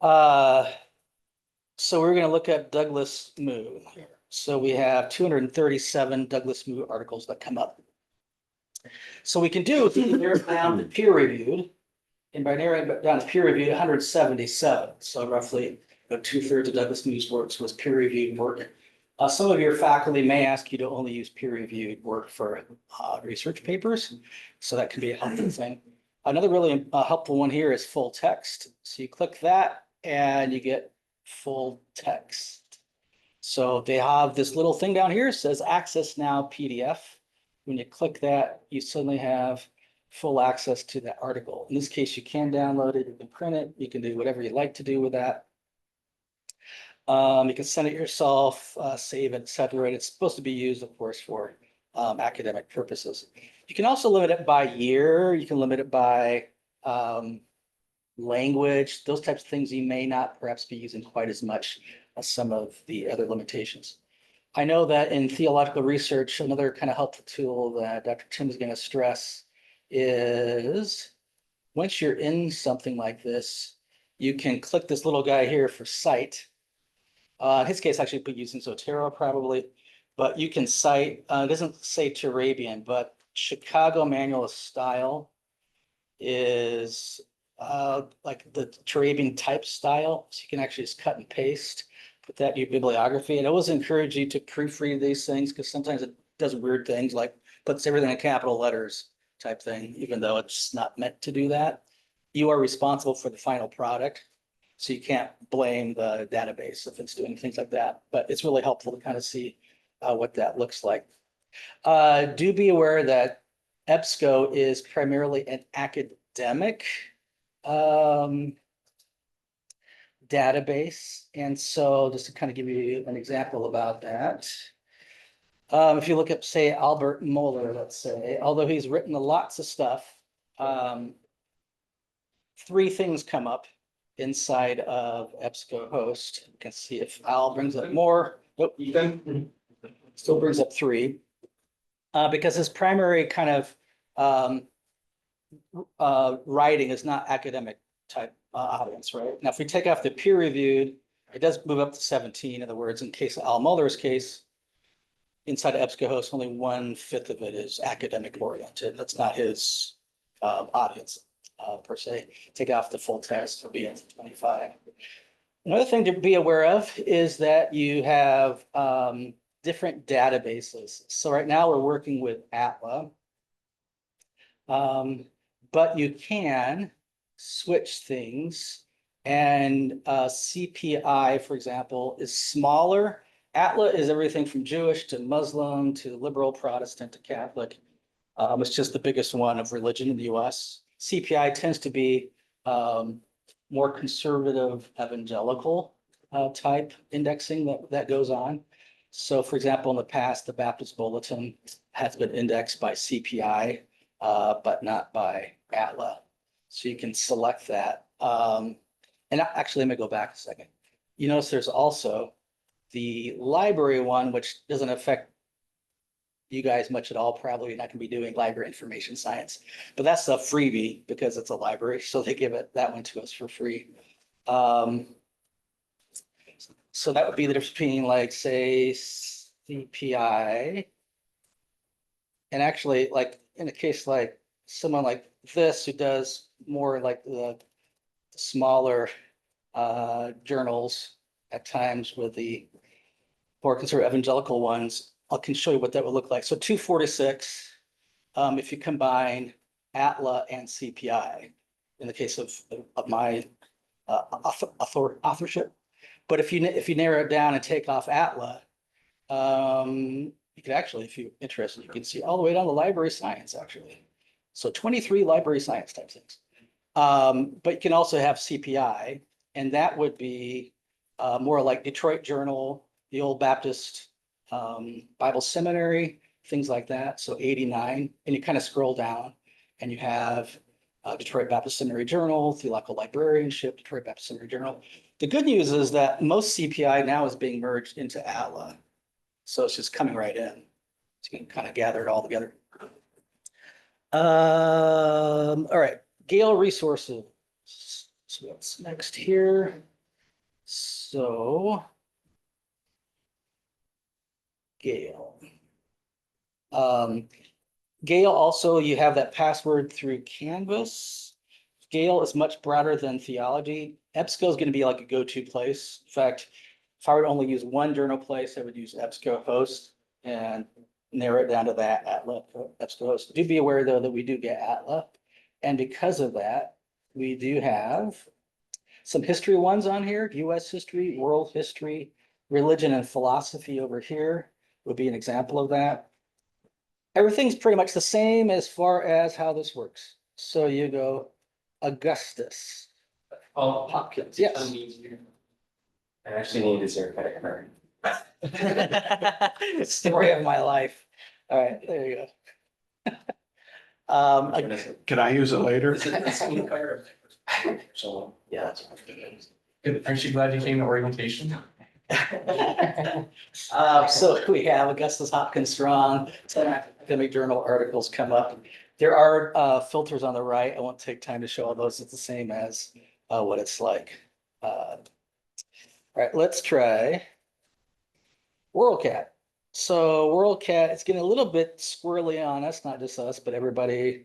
So we're going to look at Douglas Moo here. So we have 237 Douglas Moo articles that come up. So we can do is narrow down to peer reviewed, and by narrowing it down to peer reviewed, 177. So roughly 2/3 of Douglas Moo's works was peer reviewed work. Some of your faculty may ask you to only use peer reviewed work for research papers, so that can be a helpful thing. Another really helpful one here is full text. So you click that and you get full text. So they have this little thing down here, says access now PDF. When you click that, you suddenly have full access to that article. In this case, you can download it, you can print it, you can do whatever you like to do with that. You can send it yourself, save it, separate it. It's supposed to be used, of course, for academic purposes. You can also limit it by year. You can limit it by language, those types of things you may not perhaps be using quite as much as some of the other limitations. I know that in theological research, another kind of helpful tool that Dr. Tim is going to stress is once you're in something like this, you can click this little guy here for cite. In his case, actually put using Zotero probably, but you can cite, it doesn't say Turabian, but Chicago Manual of Style is like the Turabian type style. So you can actually just cut and paste, put that in your bibliography. And I always encourage you to proofread these things because sometimes it does weird things like puts everything in capital letters type thing, even though it's not meant to do that. You are responsible for the final product. So you can't blame the database if it's doing things like that, but it's really helpful to kind of see what that looks like. Do be aware that EBSCO is primarily an academic database. And so just to kind of give you an example about that. If you look at, say, Albert Mohler, let's say, although he's written lots of stuff, three things come up inside of EBSCO host. You can see if Al brings up more. Nope, Ethan still brings up three. Because his primary kind of writing is not academic type audience, right? Now, if we take off the peer reviewed, it does move up to 17. In other words, in case of Al Mohler's case, inside of EBSCO host, only 1/5 of it is academic oriented. That's not his audience. Per se, take off the full text for being 25. Another thing to be aware of is that you have different databases. So right now we're working with ATLA, but you can switch things. And CPI, for example, is smaller. ATLA is everything from Jewish to Muslim to liberal, Protestant to Catholic. It's just the biggest one of religion in the US. CPI tends to be more conservative evangelical type indexing that goes on. So for example, in the past, the Baptist Bulletin has been indexed by CPI, but not by ATLA. So you can select that. And actually, let me go back a second. You notice there's also the library one, which doesn't affect you guys much at all. Probably you're not going to be doing library information science, but that's a freebie because it's a library. So they give that one to us for free. So that would be the difference between, like, say, CPI. And actually, like in a case like someone like this who does more like the smaller journals at times with the more conservative evangelical ones, I can show you what that would look like. So 246, if you combine ATLA and CPI, in the case of my authorship. But if you narrow it down and take off ATLA, you could actually, if you're interested, you can see all the way down to library science, actually. So 23 library science type things. But you can also have CPI, and that would be more like Detroit Journal, the old Baptist Bible Seminary, things like that. So 89, and you kind of scroll down and you have Detroit Baptist Seminary Journal, Theological Librarianship, Detroit Baptist Seminary Journal. The good news is that most CPI now is being merged into ATLA. So it's just coming right in. So you can kind of gather it all together. All right, Gale resources. So what's next here? So Gale. Gale also, you have that password through Canvas. Gale is much broader than theology. EBSCO is going to be like a go-to place. In fact, if I were to only use one journal place, I would use EBSCO host and narrow it down to that ATLA EBSCO host. Do be aware though that we do get ATLA. And because of that, we do have some history ones on here, US history, world history, religion and philosophy over here would be an example of that. Everything's pretty much the same as far as how this works. So you go Augustus. Oh, Hopkins, yes. I actually need a zero credit card. Story of my life. All right, there you go. Can I use it later? So, yeah, that's aren't you glad you came to orientation? So we have Augustus Hopkins Strong, some academic journal articles come up. There are filters on the right. I won't take time to show all those. It's the same as what it's like. All right, let's try WorldCat. So WorldCat, it's getting a little bit squirrely on us, not just us, but everybody.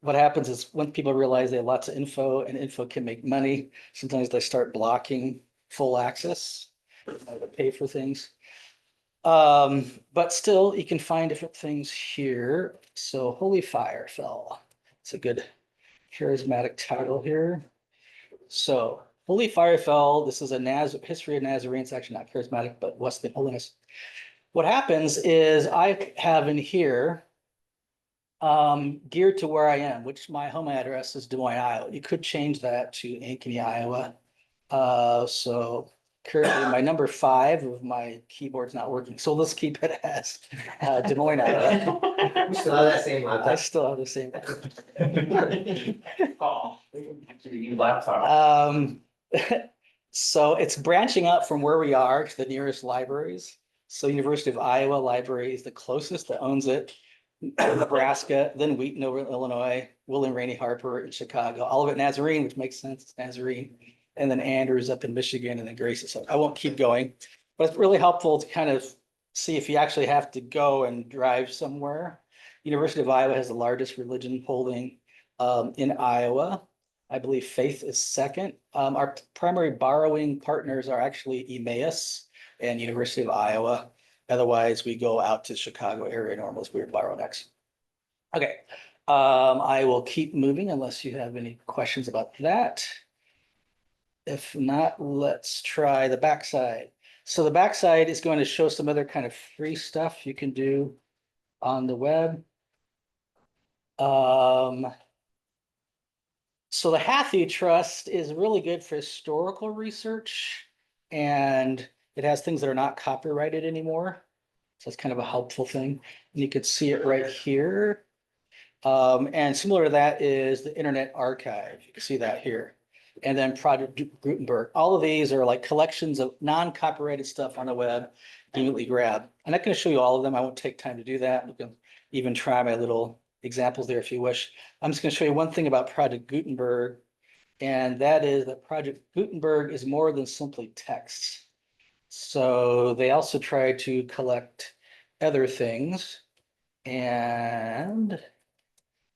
What happens is when people realize they have lots of info and info can make money, sometimes they start blocking full access to pay for things. But still, you can find different things here. So Holy Fire Fell. It's a good charismatic title here. So Holy Fire Fell, this is a history of Nazarenes, actually not charismatic, but Wesleyan holiness. What happens is I have in here geared to where I am, which my home address is Des Moines, Iowa. You could change that to Ankeny, Iowa. So currently my number 5 of my keyboard's not working. So let's keep it as Des Moines, Iowa. We still have that same laptop. I still have the same. Oh, you laptop. So it's branching out from where we are to the nearest libraries. So University of Iowa Library is the closest that owns it. Nebraska, then Wheaton over in Illinois, William Rainey Harper in Chicago, all of it Nazarene, which makes sense, it's Nazarene. And then Andrews up in Michigan and then Gracie. So I won't keep going, but it's really helpful to kind of see if you actually have to go and drive somewhere. University of Iowa has the largest religion holding in Iowa. I believe Faith is second. Our primary borrowing partners are actually Emmaus and University of Iowa. Otherwise, we go out to Chicago area normally as we would borrow next. Okay, I will keep moving unless you have any questions about that. If not, let's try the backside. So the backside is going to show some other kind of free stuff you can do on the web. So the Hathi Trust is really good for historical research, and it has things that are not copyrighted anymore. So it's kind of a helpful thing. And you can see it right here. And similar to that is the Internet Archive. You can see that here. And then Project Gutenberg. All of these are like collections of non-copyrighted stuff on the web you immediately grab. I'm not going to show you all of them. I won't take time to do that. You can even try my little examples there if you wish. I'm just going to show you one thing about Project Gutenberg, and that is that Project Gutenberg is more than simply text. So they also try to collect other things. And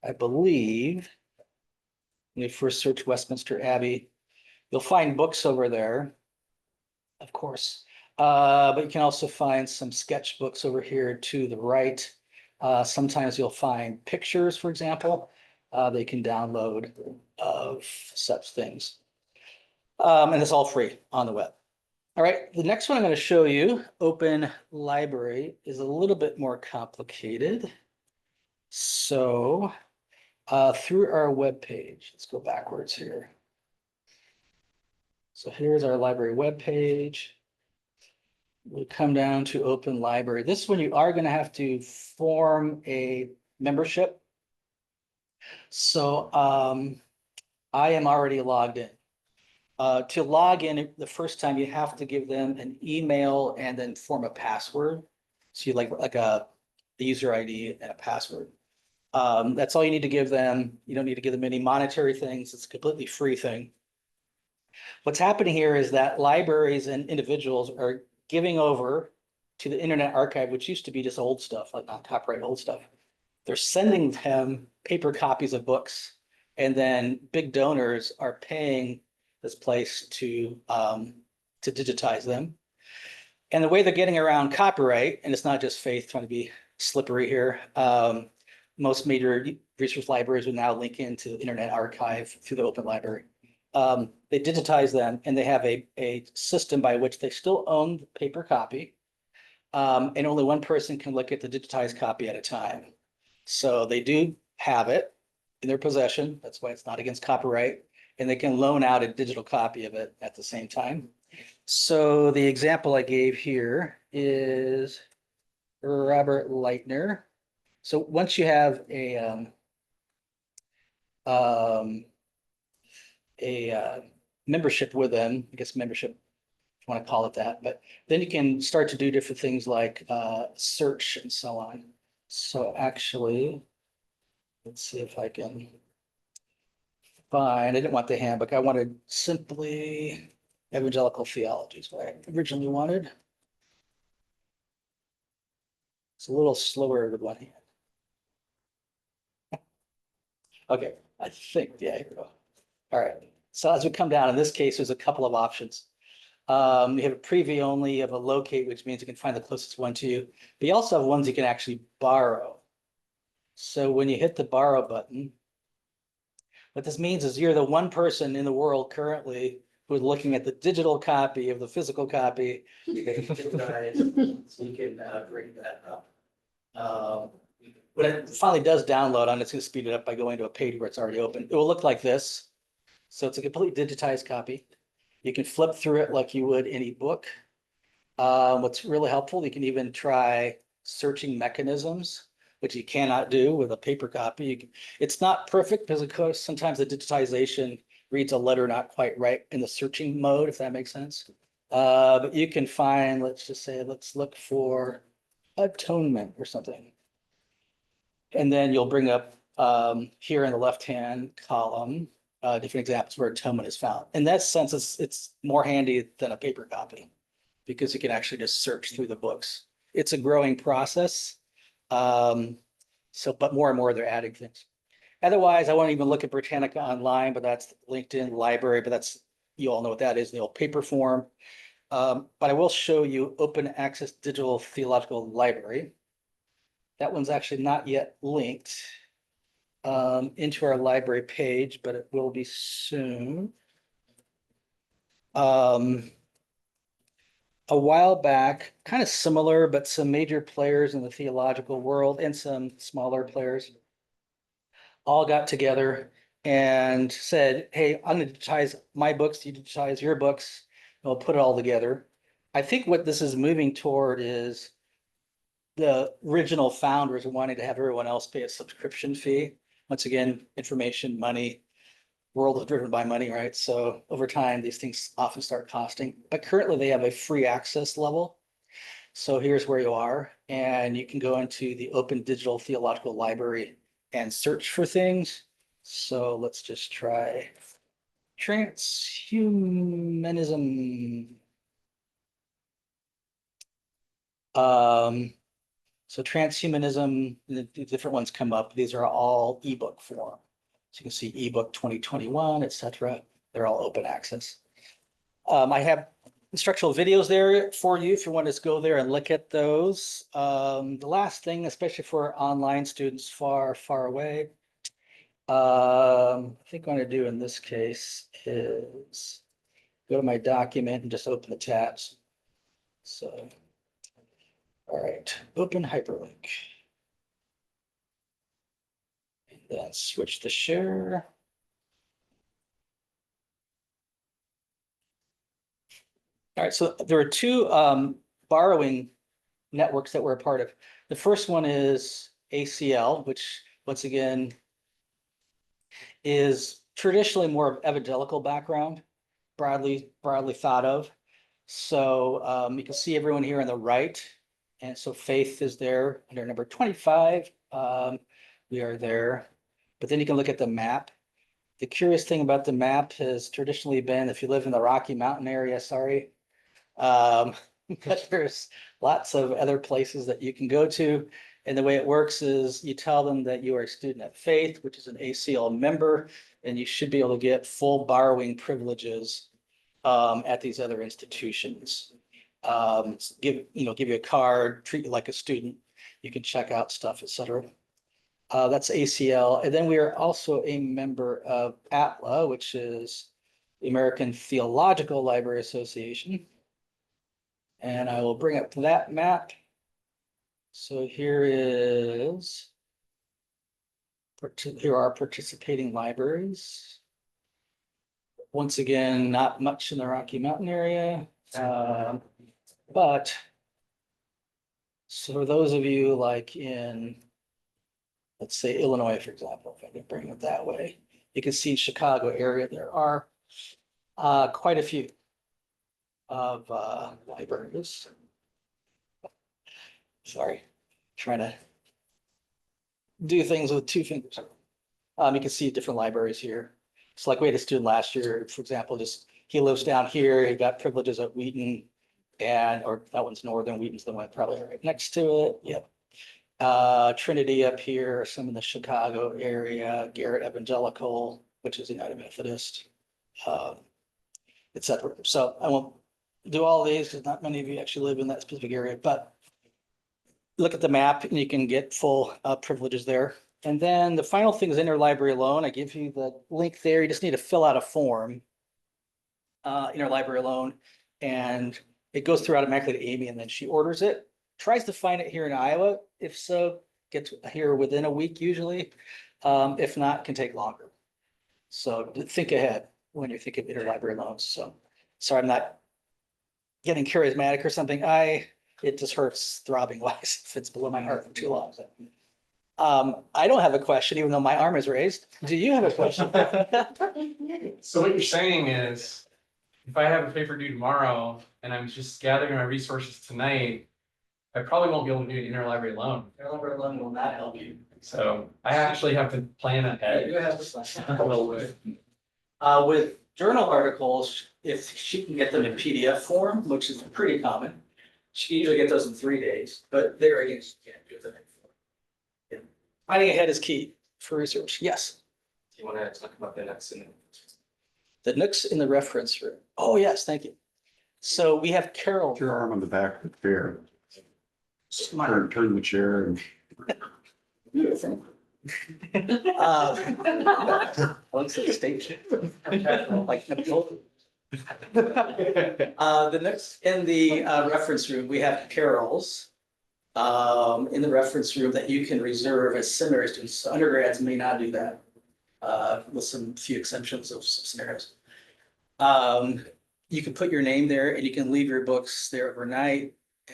I believe when you first search Westminster Abbey, you'll find books over there, of course. But you can also find some sketchbooks over here to the right. Sometimes you'll find pictures, for example, they can download of such things. And it's all free on the web. All right, the next one I'm going to show you, Open Library, is a little bit more complicated. So through our web page, let's go backwards here. So here's our library web page. we'll come down to open library. This one you are going to have to form a membership. So I am already logged in. To log in the first time, you have to give them an email and then form a password. So you like a user ID and a password. That's all you need to give them. You don't need to give them any monetary things. It's a completely free thing. What's happening here is that libraries and individuals are giving over to the Internet Archive, which used to be just old stuff, like not copyright old stuff. They're sending them paper copies of books, and then big donors are paying this place to digitize them. And the way they're getting around copyright, and it's not just Faith trying to be slippery here, most major research libraries will now link into the Internet Archive through the Open Library. They digitize them, and they have a system by which they still own the paper copy, and only one person can look at the digitized copy at a time. So they do have it in their possession. That's why it's not against copyright, and they can loan out a digital copy of it at the same time. So the example I gave here is Robert Leitner. So once you have a membership with them, I guess membership, if you want to call it that, but then you can start to do different things like search and so on. So actually, let's see if I can find, I didn't want the handbook. I wanted simply evangelical theology is what I originally wanted. It's a little slower with one hand. Okay, I think, yeah, here we go. All right, so as we come down, in this case, there's a couple of options. You have a preview only, you have a locate, which means you can find the closest one to you. But you also have ones you can actually borrow. So when you hit the borrow button, what this means is you're the one person in the world currently who's looking at the digital copy of the physical copy. So you can bring that up. When it finally does download on, it's going to speed it up by going to a page where it's already open. It will look like this. So it's a complete digitized copy. You can flip through it like you would any book. What's really helpful, you can even try searching mechanisms, which you cannot do with a paper copy. It's not perfect because, of course, sometimes the digitization reads a letter not quite right in the searching mode, if that makes sense. But you can find, let's just say, let's look for atonement or something. And then you'll bring up here in the left-hand column, different examples where atonement is found. In that sense, it's more handy than a paper copy because you can actually just search through the books. It's a growing process. But more and more they're adding things. Otherwise, I won't even look at Britannica Online, but that's LinkedIn Library, but that's, you all know what that is, the old paper form. But I will show you Open Access Digital Theological Library. That one's actually not yet linked into our library page, but it will be soon. A while back, kind of similar, but some major players in the theological world and some smaller players all got together and said, hey, I'm going to digitize my books, you digitize your books, and we'll put it all together. I think what this is moving toward is the original founders wanting to have everyone else pay a subscription fee. Once again, information, money, world is driven by money, right? So over time, these things often start costing, but currently they have a free access level. So here's where you are, and you can go into the Open Digital Theological Library and search for things. So let's just try transhumanism. So transhumanism, the different ones come up. These are all ebook form. So you can see ebook 2021, etc. They're all open access. I have instructional videos there for you if you want to go there and look at those. The last thing, especially for online students far, far away, I think what I'm going to do in this case is go to my document and just open the tabs. So, all right, open hyperlink. And then switch to share. All right, so there are two borrowing networks that we're a part of. The first one is ACL, which once again is traditionally more of evangelical background, broadly thought of. So you can see everyone here on the right. And so Faith is there under number 25. We are there. But then you can look at the map. The curious thing about the map has traditionally been, if you live in the Rocky Mountain area, sorry, but there's lots of other places that you can go to. And the way it works is you tell them that you are a student at Faith, which is an ACL member, and you should be able to get full borrowing privileges at these other institutions. Give you a card, treat you like a student. You can check out stuff, etc. That's ACL. And then we are also a member of ATLA, which is the American Theological Library Association. And I will bring up that map. So here are participating libraries. Once again, not much in the Rocky Mountain area, but so for those of you like in, let's say Illinois, for example, if I can bring it that way, you can see Chicago area, there are quite a few of libraries. Sorry, trying to do things with two fingers. You can see different libraries here. It's like we had a student last year, for example, he lives down here, he got privileges at Wheaton, or that one's Northern, Wheaton's the one probably right next to it. Yep. Trinity up here, some in the Chicago area, Garrett Evangelical, which is United Methodist, etc. So I won't do all these because not many of you actually live in that specific area, but look at the map and you can get full privileges there. And then the final thing is interlibrary loan. I give you the link there. You just need to fill out a form, interlibrary loan, and it goes through automatically to Amy, and then she orders it. Tries to find it here in Iowa. If so, gets here within a week usually. If not, it can take longer. So think ahead when you're thinking of interlibrary loans. So sorry, I'm not getting charismatic or something. It just hurts throbbing wise if it's below my heart for too long. I don't have a question, even though my arm is raised. Do you have a question? So what you're saying is, if I have a paper due tomorrow and I'm just gathering my resources tonight, I probably won't be able to do an interlibrary loan. Interlibrary loan will not help you. So I actually have to plan ahead. You have a little bit. With journal articles, if she can get them in PDF form, which is pretty common, she can usually get those in 3 days, but there again, she can't do them in 4. Yeah. Finding ahead is key for research. Yes. Do you want to talk about the nooks in The nooks in the reference room. Oh, yes, thank you. So we have Carol. Put your arm on the back of the chair. Smart. Turn the chair and. Beautiful. Looks like a stage. Like the next in the reference room, we have carrels in the reference room that you can reserve as seminary students. So undergrads may not do that, with some few exceptions of some scenarios. You can put your name there and you can leave your books there overnight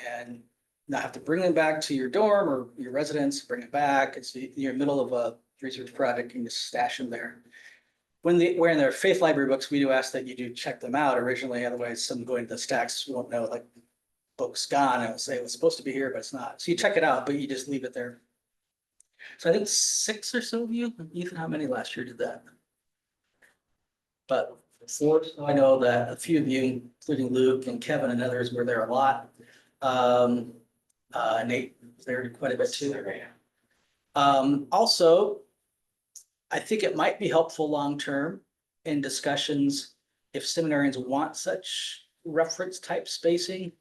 and not have to bring them back to your dorm or your residence, bring it back. It's you're in the middle of a research project, you can just stash them there. When we're in their faith library books, we do ask that you do check them out originally, otherwise some going to the stacks won't know, like, book's gone, and it'll say it was supposed to be here, but it's not. So you check it out, but you just leave it there. So I think 6 or so of you, Ethan, how many last year did that? But 4, I know that a few of you, including Luke and Kevin and others, were there a lot. Nate was there quite a bit too. Also, I think it might be helpful long-term in discussions if seminarians want such reference type spacing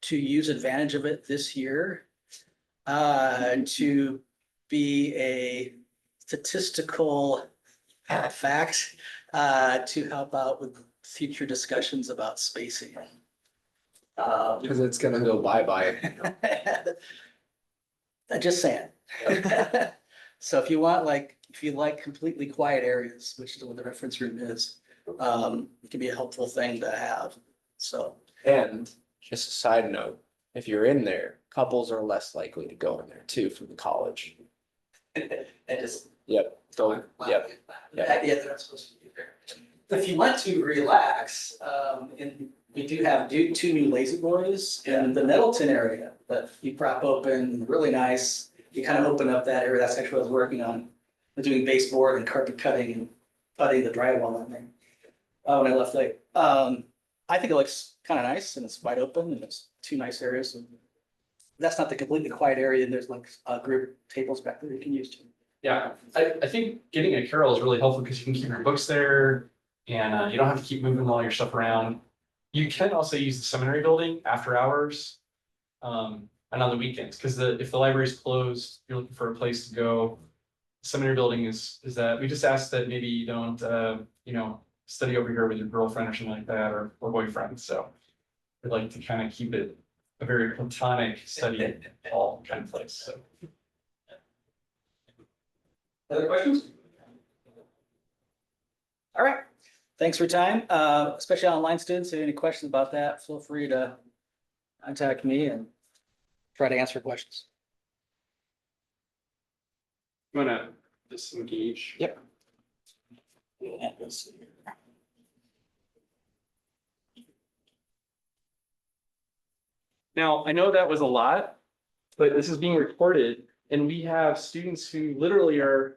to use advantage of it this year, to be a statistical fact, to help out with future discussions about spacing. Because it's gonna go bye-bye. I'm just saying. So if you like completely quiet areas, which is what the reference room is, it can be a helpful thing to have. So. And just a side note, if you're in there, couples are less likely to go in there too from the college. It is. Yep, totally, yep. The idea that I'm supposed to be there. If you want to relax, and we do have two new lazy boys in the Nettleton area that you prop open, really nice. You kind of open up that area. That's actually what I was working on. I'm doing baseboard and carpet cutting and putting the drywall in there. When I left late. I think it looks kind of nice and it's wide open and it's two nice areas. And that's not the completely quiet area. And there's like group tables back there you can use too. Yeah, I think getting a carrel is really helpful because you can keep your books there and you don't have to keep moving all your stuff around. You can also use the seminary building after hours and on the weekends, because if the library is closed, you're looking for a place to go. Seminary building is that we just ask that maybe you don't, study over here with your girlfriend or something like that, or boyfriend. So we'd like to kind of keep it a very platonic study hall kind of place. So. Other questions? All right. Thanks for your time, especially online students. If you have any questions about that, feel free to contact me and try to answer questions. You want to disengage? Yep. Yeah, let's see here. Now, I know that was a lot, but this is being recorded and we have students who literally are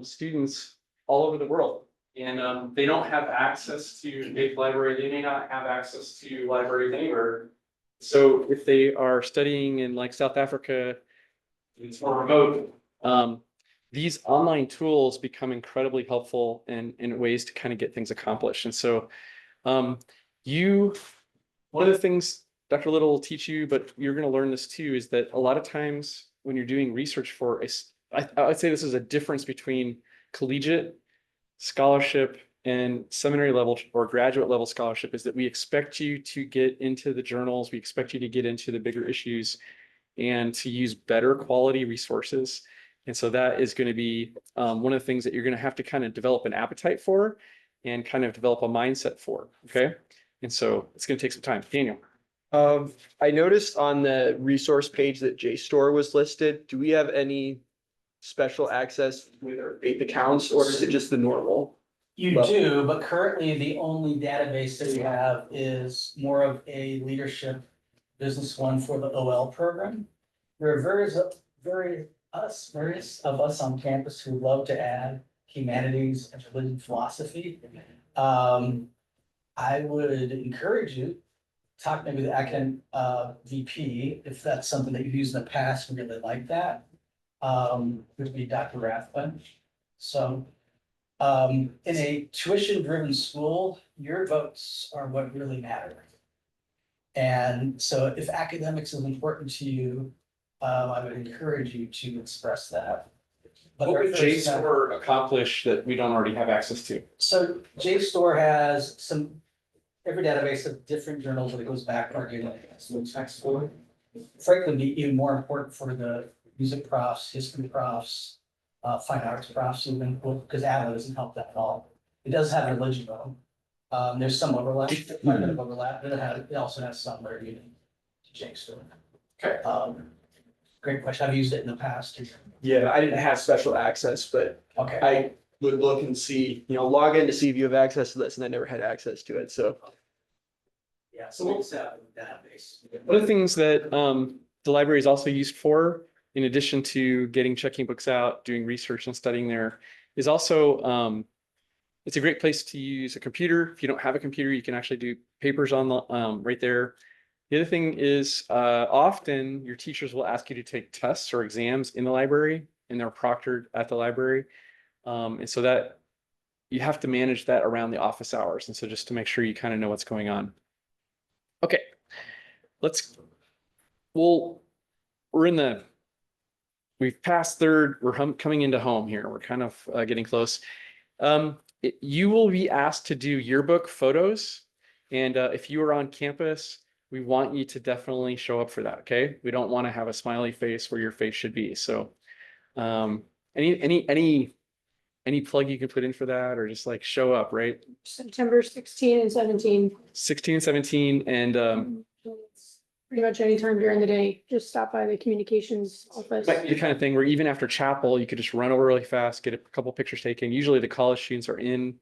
students all over the world. And they don't have access to a library. They may not have access to libraries anywhere. So if they are studying in like South Africa, it's more remote. These online tools become incredibly helpful in ways to kind of get things accomplished. And so one of the things Dr. Little will teach you, but you're going to learn this too, is that a lot of times when you're doing research for I would say this is a difference between collegiate scholarship and seminary level or graduate level scholarship, is that we expect you to get into the journals, we expect you to get into the bigger issues and to use better quality resources. And so that is going to be one of the things that you're going to have to kind of develop an appetite for and kind of develop a mindset for, okay? And so it's going to take some time. Daniel. I noticed on the resource page that JSTOR was listed. Do we have any special access with our faith accounts, or is it just the normal? You do, but currently the only database that we have is more of a leadership business one for the OL program. There are various of us on campus who love to add humanities and religion philosophy. I would encourage you talk maybe the academic VP if that's something that you've used in the past and really like that. Would be Dr. Rathbun. So in a tuition-driven school, your votes are what really matter. And so if academics is important to you, I would encourage you to express that. But what would JSTOR accomplish that we don't already have access to? So JSTOR has every database of different journals that it goes back arguably. Frankly, be even more important for the music profs, history profs, fine arts profs, even because AVA doesn't help that at all. It does have religion though. There's some overlap, quite a bit of overlap, but it also has some that are unique to JSTOR. Okay. Great question. I've used it in the past. Yeah, I didn't have special access, but okay. I would look and see, log in to see if you have access to this, and I never had access to it. So yeah, so we'll set up a database. One of the things that the library is also used for, in addition to checking books out, doing research and studying there, is also it's a great place to use a computer. If you don't have a computer, you can actually do papers on the right there. The other thing is often your teachers will ask you to take tests or exams in the library, and they're proctored at the library. And so that you have to manage that around the office hours. And so just to make sure you kind of know what's going on. Okay, we've passed third, we're coming into home here. We're kind of getting close. You will be asked to do yearbook photos. And if you are on campus, we want you to definitely show up for that, okay? We don't want to have a smiley face where your face should be. So any plug you can put in for that, or just like show up, right? September 16 and 17. 16 and 17, and Pretty much anytime during the day, just stop by the communications office. Might be the kind of thing where even after chapel, you could just run over really fast, get a couple pictures taken. Usually the college students are in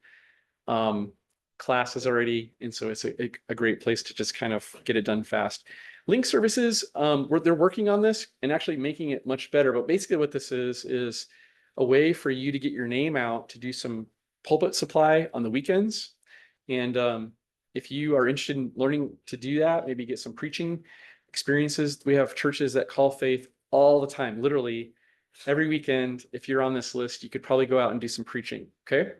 classes already, and so it's a great place to just kind of get it done fast. Link services, they're working on this and actually making it much better. But basically what this is a way for you to get your name out to do some pulpit supply on the weekends. And if you are interested in learning to do that, maybe get some preaching experiences. We have churches that call faith all the time, literally every weekend. If you're on this list, you could probably go out and do some preaching. Okay.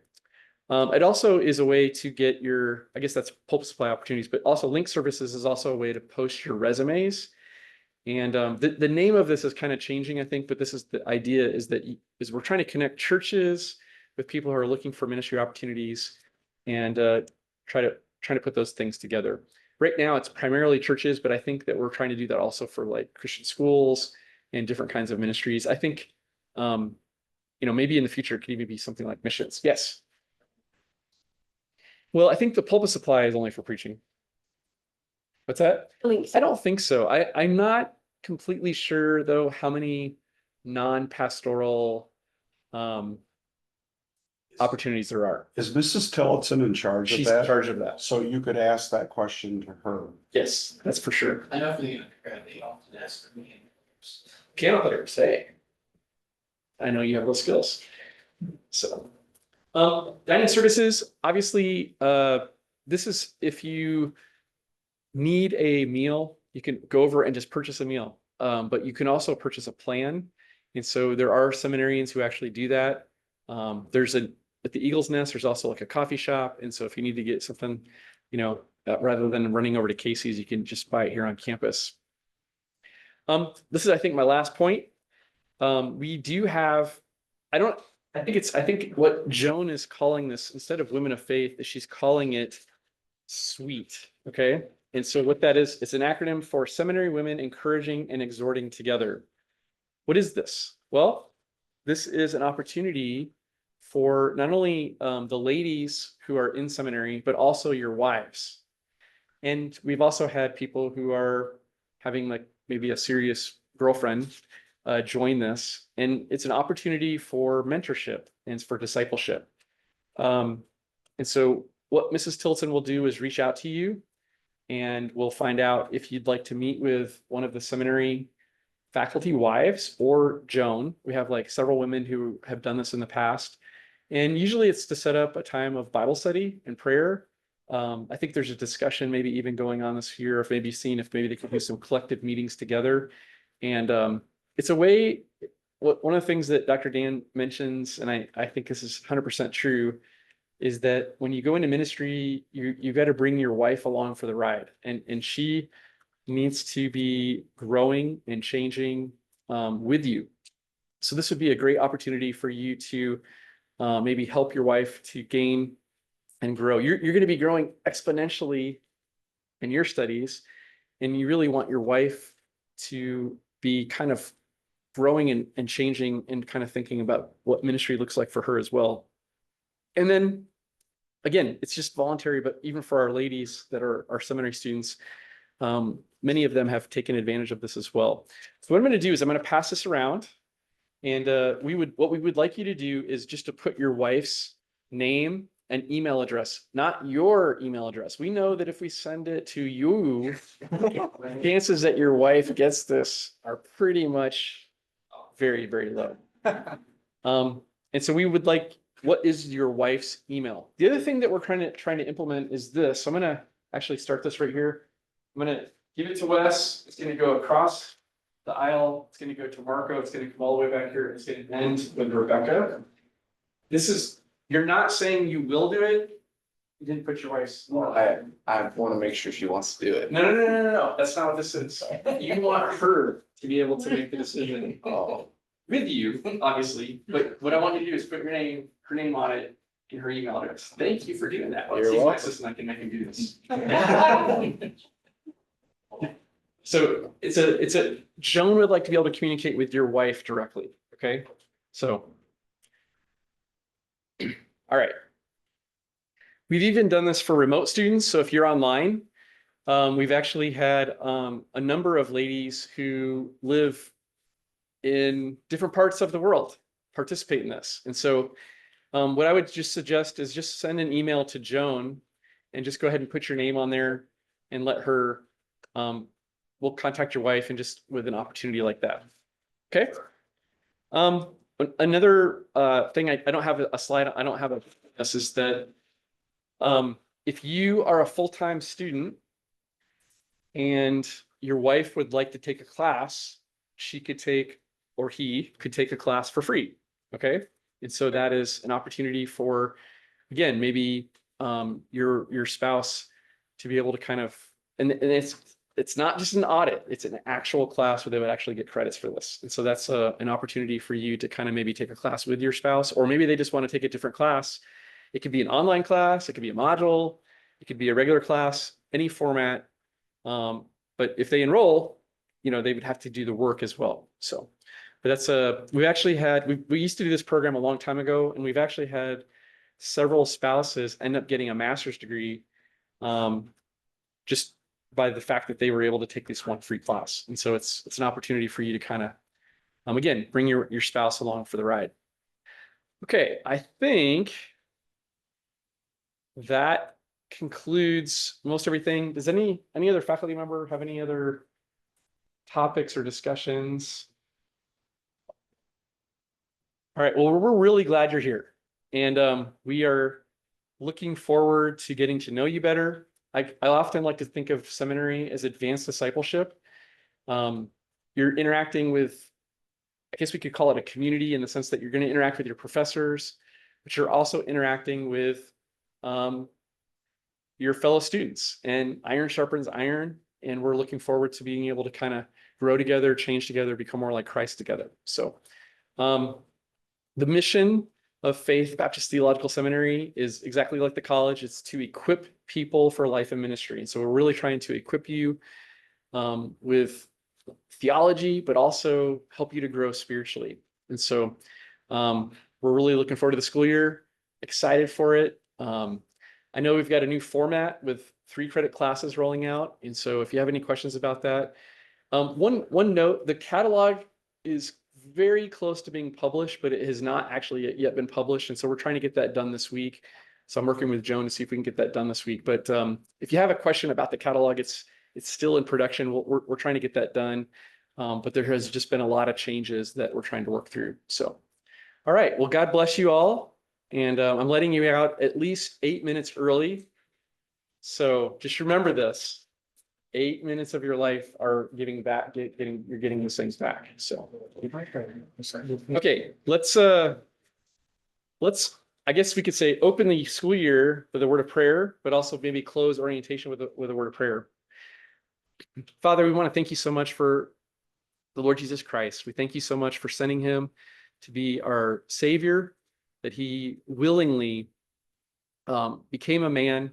It also is a way to get your, I guess that's pulpit supply opportunities, but also link services is also a way to post your resumes. And the name of this is kind of changing, I think, but this is the idea is that we're trying to connect churches with people who are looking for ministry opportunities and trying to put those things together. Right now, it's primarily churches, but I think that we're trying to do that also for like Christian schools and different kinds of ministries. I think, maybe in the future, it could even be something like missions. Yes. Well, I think the pulpit supply is only for preaching. What's that? I don't think so. I'm not completely sure though how many non-pastoral opportunities there are. Is Mrs. Tillotson in charge of She's that? in charge of that. So you could ask that question to her. Yes, that's for sure. I know for the undergrad, they often ask for me. Piano player, say. I know you have those skills. So, dining services, obviously, this is if you need a meal, you can go over and just purchase a meal. But you can also purchase a plan. And so there are seminarians who actually do that. At the Eagle's Nest, there's also like a coffee shop. And so if you need to get something, rather than running over to Casey's, you can just buy it here on campus. This is, I think, my last point. We do have, I think what Joan is calling this, instead of Women of Faith, is she's calling it SWEET. Okay. And so what that is, it's an acronym for Seminary Women Encouraging and Exhorting Together. What is this? Well, this is an opportunity for not only the ladies who are in seminary, but also your wives. And we've also had people who are having like maybe a serious girlfriend join this. And it's an opportunity for mentorship and for discipleship. And so what Mrs. Tilton will do is reach out to you and we'll find out if you'd like to meet with one of the seminary faculty wives or Joan. We have like several women who have done this in the past. And usually it's to set up a time of Bible study and prayer. I think there's a discussion maybe even going on this year of maybe seeing if maybe they could do some collective meetings together. And it's a way, one of the things that Dr. Dan mentions, and I think this is 100% true, is that when you go into ministry, you got to bring your wife along for the ride. And she needs to be growing and changing with you. So this would be a great opportunity for you to maybe help your wife to gain and grow. You're going to be growing exponentially in your studies, and you really want your wife to be kind of growing and changing and kind of thinking about what ministry looks like for her as well. And then again, it's just voluntary, but even for our ladies that are our seminary students, many of them have taken advantage of this as well. So what I'm going to do is I'm going to pass this around. And what we would like you to do is just to put your wife's name and email address, not your email address. We know that if we send it to you, chances that your wife gets this are pretty much very, very low. And so we would like, what is your wife's email? The other thing that we're trying to implement is this. So I'm going to actually start this right here. I'm going to give it to Wes. It's going to go across the aisle. It's going to go to Marco. It's going to come all the way back here. It's going to end with Rebecca. You're not saying you will do it. You didn't put your wife's. Well, I want to make sure she wants to do it. No. That's not what this is. You want her to be able to make the decision with you, obviously. But what I want you to do is put her name on it and her email address. Thank you for doing that. Let's see if my assistant, I can make him do this. So Joan would like to be able to communicate with your wife directly. Okay. So, all right. We've even done this for remote students. So if you're online, we've actually had a number of ladies who live in different parts of the world participate in this. And so what I would just suggest is just send an email to Joan and just go ahead and put your name on there and let her, we'll contact your wife and just with an opportunity like that. Okay. Another thing, I don't have a slide, I don't have this is that if you are a full-time student and your wife would like to take a class, she could take, or he could take a class for free. Okay. And so that is an opportunity for, again, maybe your spouse to be able to kind of, and it's not just an audit, it's an actual class where they would actually get credits for this. And so that's an opportunity for you to kind of maybe take a class with your spouse, or maybe they just want to take a different class. It could be an online class, it could be a module, it could be a regular class, any format. But if they enroll, you know, they would have to do the work as well. So, but that's we actually had, we used to do this program a long time ago, and we've actually had several spouses end up getting a master's degree just by the fact that they were able to take this one free class. And so it's an opportunity for you to kind of, again, bring your spouse along for the ride. Okay, I think that concludes most everything. Does any other faculty member have any other topics or discussions? All right, well, we're really glad you're here. And we are looking forward to getting to know you better. I often like to think of seminary as advanced discipleship. You're interacting with, I guess we could call it a community in the sense that you're going to interact with your professors, but you're also interacting with your fellow students, and iron sharpens iron. And we're looking forward to being able to kind of grow together, change together, become more like Christ together. So the mission of Faith Baptist Theological Seminary is exactly like the college. It's to equip people for life and ministry. And so we're really trying to equip you with theology, but also help you to grow spiritually. And so we're really looking forward to the school year, excited for it. I know we've got a new format with 3 credit classes rolling out. And so if you have any questions about that, one note, the catalog is very close to being published, but it has not actually yet been published. And so we're trying to get that done this week. So I'm working with Joan to see if we can get that done this week. But if you have a question about the catalog, it's still in production. We're trying to get that done. But there has just been a lot of changes that we're trying to work through. So, all right. Well, God bless you all. And I'm letting you out at least 8 minutes early. So just remember this. 8 minutes of your life are giving back, you're getting those things back. So, okay, let's, I guess we could say, open the school year with a word of prayer, but also maybe close orientation with a word of prayer. Father, we want to thank you so much for the Lord Jesus Christ. We thank you so much for sending him to be our Savior, that he willingly became a man,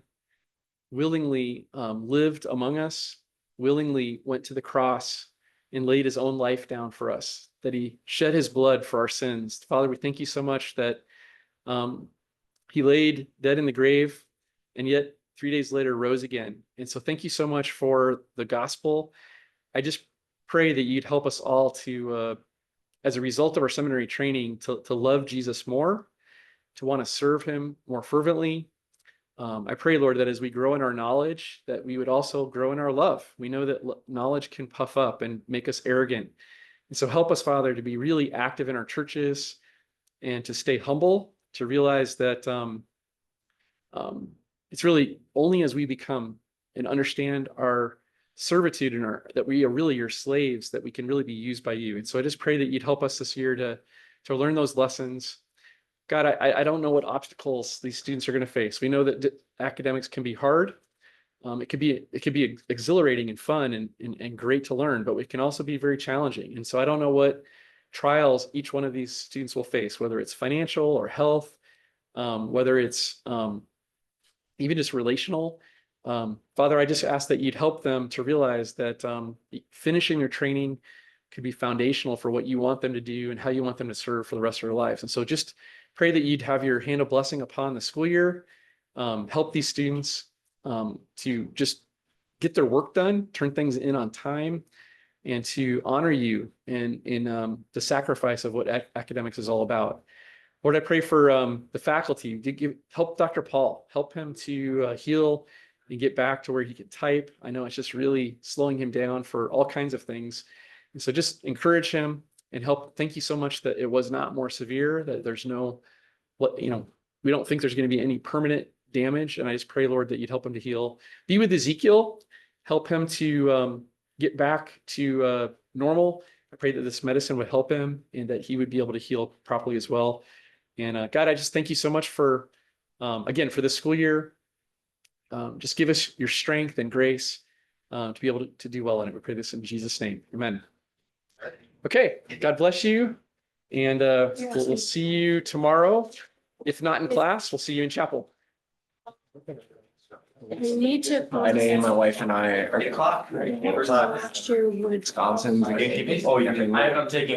willingly lived among us, willingly went to the cross and laid his own life down for us, that he shed his blood for our sins. Father, we thank you so much that he laid dead in the grave and yet 3 days later rose again. And so thank you so much for the gospel. I just pray that you'd help us all to, as a result of our seminary training, to love Jesus more, to want to serve him more fervently. I pray, Lord, that as we grow in our knowledge, that we would also grow in our love. We know that knowledge can puff up and make us arrogant. And so help us, Father, to be really active in our churches and to stay humble, to realize that it's really only as we become and understand our servitude and that we are really your slaves, that we can really be used by you. And so I just pray that you'd help us this year to learn those lessons. God, I don't know what obstacles these students are going to face. We know that academics can be hard. It could be exhilarating and fun and great to learn, but it can also be very challenging. And so I don't know what trials each one of these students will face, whether it's financial or health, whether it's even just relational. Father, I just ask that you'd help them to realize that finishing their training could be foundational for what you want them to do and how you want them to serve for the rest of their lives. And so just pray that you'd have your hand of blessing upon the school year, help these students to just get their work done, turn things in on time, and to honor you in the sacrifice of what academics is all about. Lord, I pray for the faculty to help Dr. Paul, help him to heal and get back to where he can type. I know it's just really slowing him down for all kinds of things. And so just encourage him and help. Thank you so much that it was not more severe, that there's no, we don't think there's going to be any permanent damage. And I just pray, Lord, that you'd help him to heal. Be with Ezekiel, help him to get back to normal. I pray that this medicine would help him and that he would be able to heal properly as well. And God, I just thank you so much for, again, for this school year. Just give us your strength and grace to be able to do well in it. We pray this in Jesus' name. Amen. Okay, God bless you. And we'll see you tomorrow. If not in class, we'll see you in chapel. We need to. My name, my wife and I Last year would. Wisconsin. Oh, I'm taking